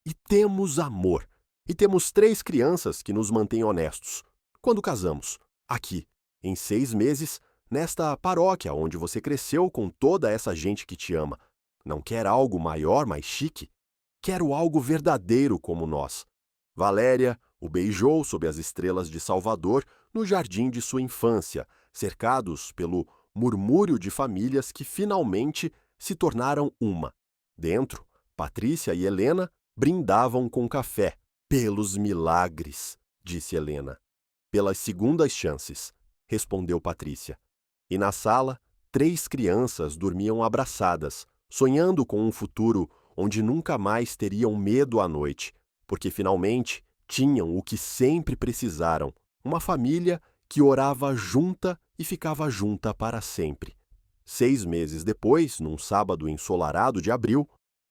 E temos amor. E temos 3 crianças que nos mantêm honestos. Quando casamos? Aqui. Em 6 meses, nesta paróquia onde você cresceu com toda essa gente que te ama. Não quer algo maior, mais chique? Quero algo verdadeiro como nós. Valéria o beijou sob as estrelas de Salvador no jardim de sua infância, cercados pelo murmúrio de famílias que finalmente se tornaram uma. Dentro, Patrícia e Helena brindavam com café. Pelos milagres, disse Helena. Pelas segundas chances, respondeu Patrícia. E na sala, 3 crianças dormiam abraçadas, sonhando com um futuro onde nunca mais teriam medo à noite, porque finalmente tinham o que sempre precisaram, uma família que orava junta e ficava junta para sempre. 6 meses depois, num sábado ensolarado de abril,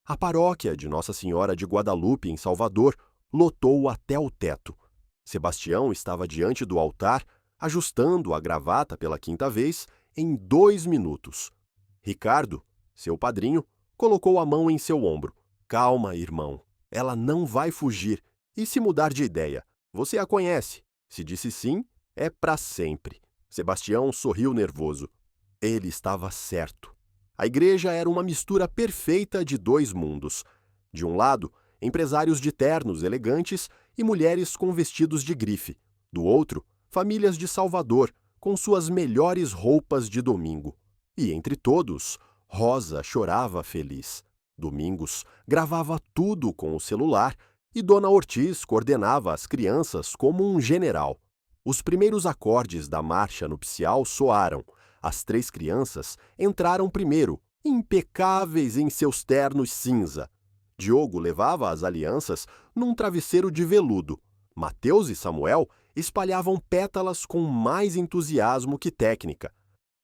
a paróquia de Nossa Senhora de Guadalupe, em Salvador, lotou até o teto. Sebastião estava diante do altar, ajustando a gravata pela 5ª vez, em 2 minutos. Ricardo, seu padrinho, colocou a mão em seu ombro. Calma, irmão. Ela não vai fugir. E se mudar de ideia? Você a conhece. Se disse sim, é para sempre. Sebastião sorriu nervoso. Ele estava certo. A igreja era uma mistura perfeita de 2 mundos. De um lado, empresários de ternos elegantes e mulheres com vestidos de grife. Do outro, famílias de Salvador, com suas melhores roupas de domingo. E entre todos, Rosa chorava feliz. Domingos gravava tudo com o celular e Dona Ortiz coordenava as crianças como um general. Os primeiros acordes da marcha nupcial soaram. As 3 crianças entraram primeiro, impecáveis em seus ternos cinza. Diogo levava as alianças num travesseiro de veludo. Mateus e Samuel espalhavam pétalas com mais entusiasmo que técnica.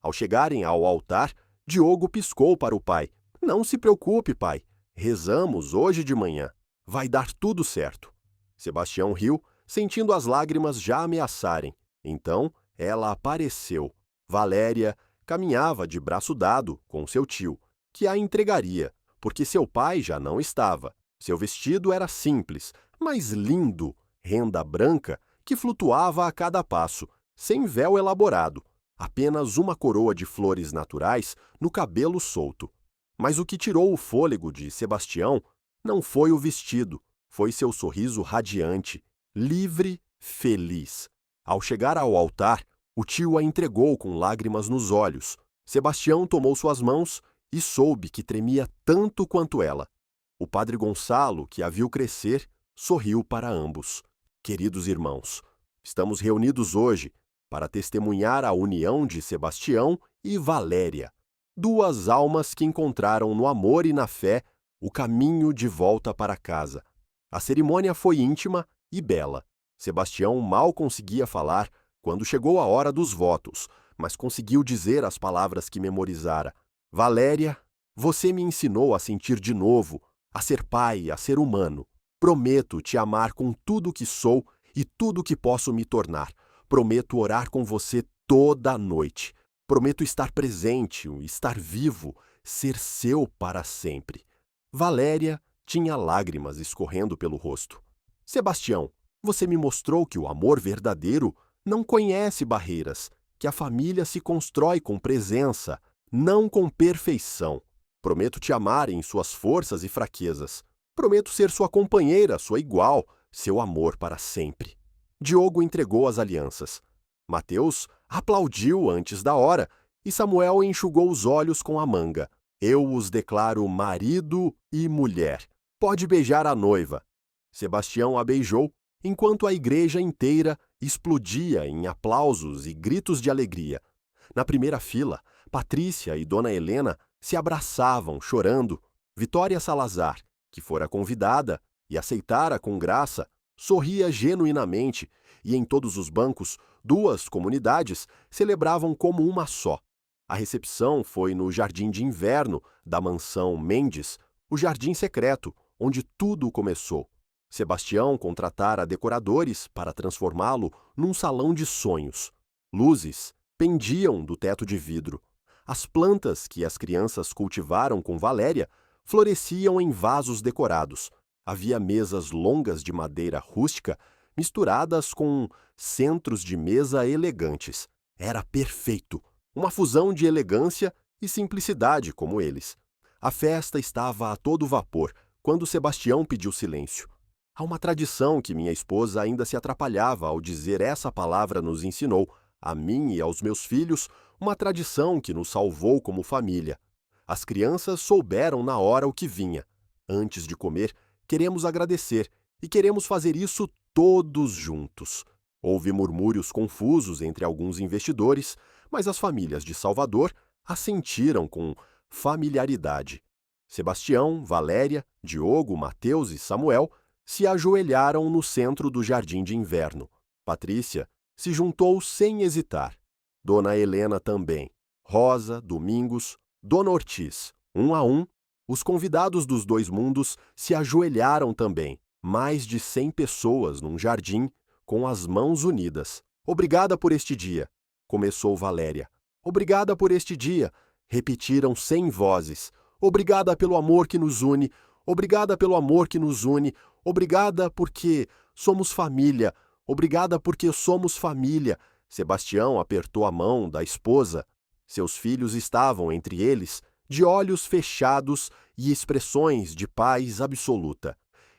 Ao chegarem ao altar, Diogo piscou para o pai. Não se preocupe, pai. Rezamos hoje de manhã. Vai dar tudo certo. Sebastião riu, sentindo as lágrimas já ameaçarem. Então, ela apareceu. Valéria caminhava de braço dado com seu tio, que a entregaria, porque seu pai já não estava. Seu vestido era simples, mas lindo, renda branca que flutuava a cada passo, sem véu elaborado, apenas uma coroa de flores naturais no cabelo solto. Mas o que tirou o fôlego de Sebastião não foi o vestido, foi seu sorriso radiante, livre, feliz. Ao chegar ao altar, o tio a entregou com lágrimas nos olhos. Sebastião tomou suas mãos e soube que tremia tanto quanto ela. O padre Gonçalo, que a viu crescer, sorriu para ambos. Queridos irmãos, estamos reunidos hoje para testemunhar a união de Sebastião e Valéria, duas almas que encontraram no amor e na fé o caminho de volta para casa. A cerimônia foi íntima e bela. Sebastião mal conseguia falar quando chegou a hora dos votos, mas conseguiu dizer as palavras que memorizara. Valéria, você me ensinou a sentir de novo, a ser pai, a ser humano. Prometo te amar com tudo que sou e tudo que posso me tornar. Prometo orar com você toda a noite. Prometo estar presente, estar vivo, ser seu para sempre. Valéria tinha lágrimas escorrendo pelo rosto. Sebastião, você me mostrou que o amor verdadeiro não conhece barreiras, que a família se constrói com presença, não com perfeição. Prometo te amar em suas forças e fraquezas. Prometo ser sua companheira, sua igual, seu amor para sempre. Diogo entregou as alianças. Mateus aplaudiu antes da hora e Samuel enxugou os olhos com a manga. Eu os declaro marido e mulher. Pode beijar a noiva. Sebastião a beijou, enquanto a igreja inteira explodia em aplausos e gritos de alegria. Na primeira fila, Patrícia e Dona Helena se abraçavam, chorando. Vitória Salazar, que fora convidada e aceitara com graça, sorria genuinamente, e em todos os bancos, duas comunidades celebravam como uma só. A recepção foi no jardim de inverno da mansão Mendes, o jardim secreto, onde tudo começou. Sebastião contratara decoradores para transformá-lo num salão de sonhos. Luzes pendiam do teto de vidro. As plantas que as crianças cultivaram com Valéria floresciam em vasos decorados. Havia mesas longas de madeira rústica misturadas com centros de mesa elegantes. Era perfeito, uma fusão de elegância e simplicidade como eles. A festa estava a todo vapor quando Sebastião pediu silêncio. Há uma tradição que minha esposa ainda se atrapalhava ao dizer essa palavra nos ensinou, a mim e aos meus filhos, uma tradição que nos salvou como família. As crianças souberam na hora o que vinha. Antes de comer, queremos agradecer e queremos fazer isso todos juntos. Houve murmúrios confusos entre alguns investidores, mas as famílias de Salvador assentiram com familiaridade. Sebastião, Valéria, Diogo, Mateus e Samuel se ajoelharam no centro do jardim de inverno. Patrícia se juntou sem hesitar. Dona Helena também. Rosa, Domingos, Dona Ortiz. Um a um, os convidados dos dois mundos se ajoelharam também. Mais de 100 pessoas num jardim com as mãos unidas. Obrigada por este dia, começou Valéria. Obrigada por este dia, repetiram 100 vozes. Obrigada pelo amor que nos une. Obrigada pelo amor que nos une. Obrigada porque somos família. Obrigada porque somos família. Sebastião apertou a mão da esposa. Seus filhos estavam entre eles, de olhos fechados e expressões de paz absoluta.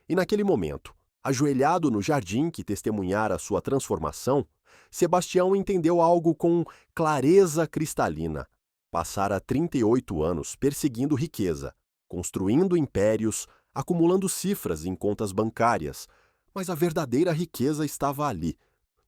E naquele momento, ajoelhado no jardim que testemunhara sua transformação, Sebastião entendeu algo com clareza cristalina. Passara 38 anos perseguindo riqueza, construindo impérios, acumulando cifras em contas bancárias, mas a verdadeira riqueza estava ali,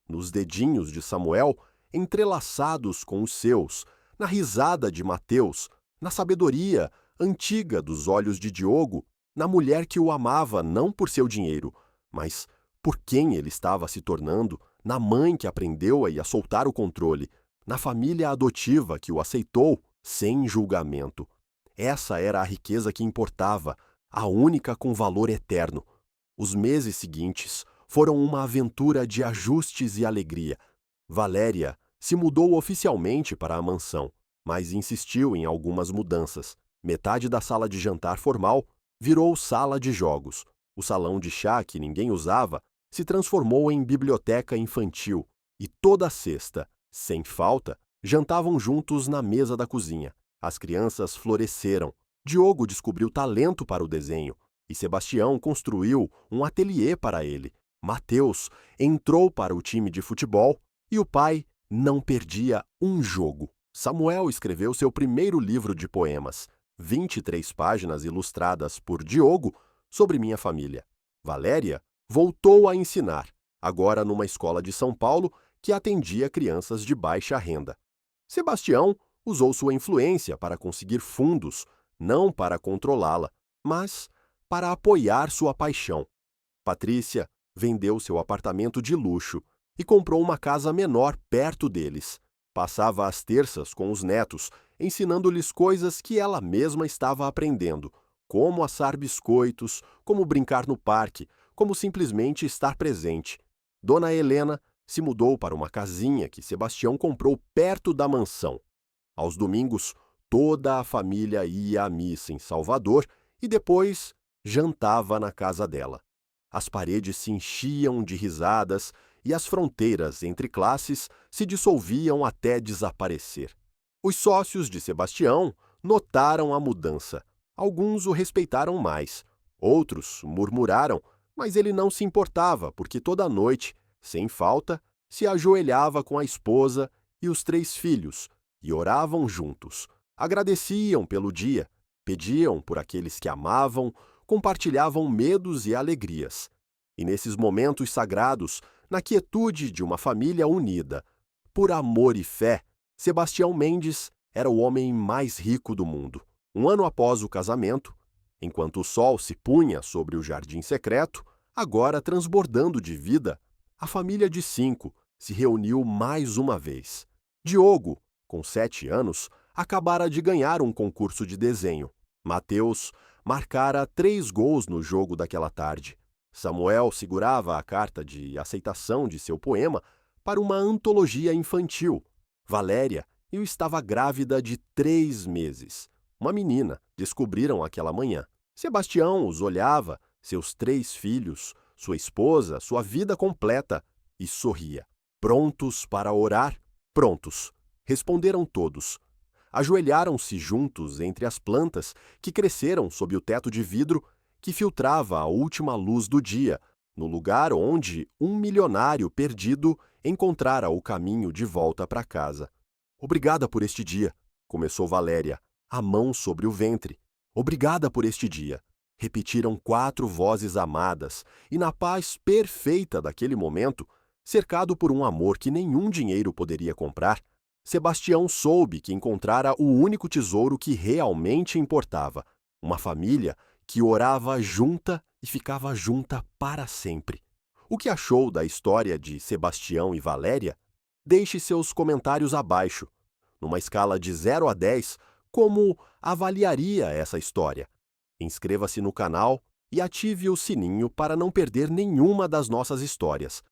nos dedinhos de Samuel, entrelaçados com os seus, na risada de Mateus, na sabedoria antiga dos olhos de Diogo, na mulher que o amava não por seu dinheiro, mas por quem ele estava se tornando, na mãe que aprendeu a soltar o controle, na família adotiva que o aceitou sem julgamento. Essa era a riqueza que importava, a única com valor eterno. Os meses seguintes foram uma aventura de ajustes e alegria. Valéria se mudou oficialmente para a mansão, mas insistiu em algumas mudanças. Metade da sala de jantar formal virou sala de jogos. O salão de chá, que ninguém usava, se transformou em biblioteca infantil. E toda sexta, sem falta, jantavam juntos na mesa da cozinha. As crianças floresceram. Diogo descobriu talento para o desenho e Sebastião construiu um ateliê para ele. Mateus entrou para o time de futebol e o pai não perdia um jogo. Samuel escreveu seu primeiro livro de poemas, 23 páginas ilustradas por Diogo, sobre minha família. Valéria voltou a ensinar, agora numa escola de São Paulo que atendia crianças de baixa renda. Sebastião usou sua influência para conseguir fundos, não para controlá-la, mas para apoiar sua paixão. Patrícia vendeu seu apartamento de luxo e comprou uma casa menor perto deles. Passava as terças com os netos, ensinando-lhes coisas que ela mesma estava aprendendo, como assar biscoitos, como brincar no parque, como simplesmente estar presente. Dona Helena se mudou para uma casinha que Sebastião comprou perto da mansão. Aos domingos, toda a família ia à missa em Salvador e depois jantava na casa dela. As paredes se enchiam de risadas e as fronteiras entre classes se dissolviam até desaparecer. Os sócios de Sebastião notaram a mudança. Alguns o respeitaram mais, outros murmuraram, mas ele não se importava porque toda noite, sem falta, se ajoelhava com a esposa e os 3 filhos e oravam juntos. Agradeciam pelo dia, pediam por aqueles que amavam, compartilhavam medos e alegrias. E nesses momentos sagrados, na quietude de uma família unida, por amor e fé, Sebastião Mendes era o homem mais rico do mundo. Um ano após o casamento, enquanto o sol se punha sobre o jardim secreto, agora transbordando de vida, a família de 5 se reuniu mais uma vez. Diogo, com 7 anos, acabara de ganhar um concurso de desenho. Mateus marcara 3 gols no jogo daquela tarde. Samuel segurava a carta de aceitação de seu poema para uma antologia infantil. Valéria estava grávida de 3 meses. Uma menina, descobriram aquela manhã. Sebastião os olhava, seus 3 filhos, sua esposa, sua vida completa, e sorria. Prontos para orar? Prontos. Responderam todos. Ajoelharam-se juntos entre as plantas que cresceram sob o teto de vidro que filtrava a última luz do dia, no lugar onde um milionário perdido encontrara o caminho de volta para casa. Obrigada por este dia, começou Valéria, a mão sobre o ventre. Obrigada por este dia, repetiram 4 vozes amadas, e na paz perfeita daquele momento, cercado por um amor que nenhum dinheiro poderia comprar, Sebastião soube que encontrara o único tesouro que realmente importava, uma família que orava junta e ficava junta para sempre. O que achou da história de Sebastião e Valéria? Deixe seus comentários abaixo. Numa escala de 0 a 10, como avaliaria essa história? Inscreva-se no canal e ative o sininho para não perder nenhuma das nossas histórias.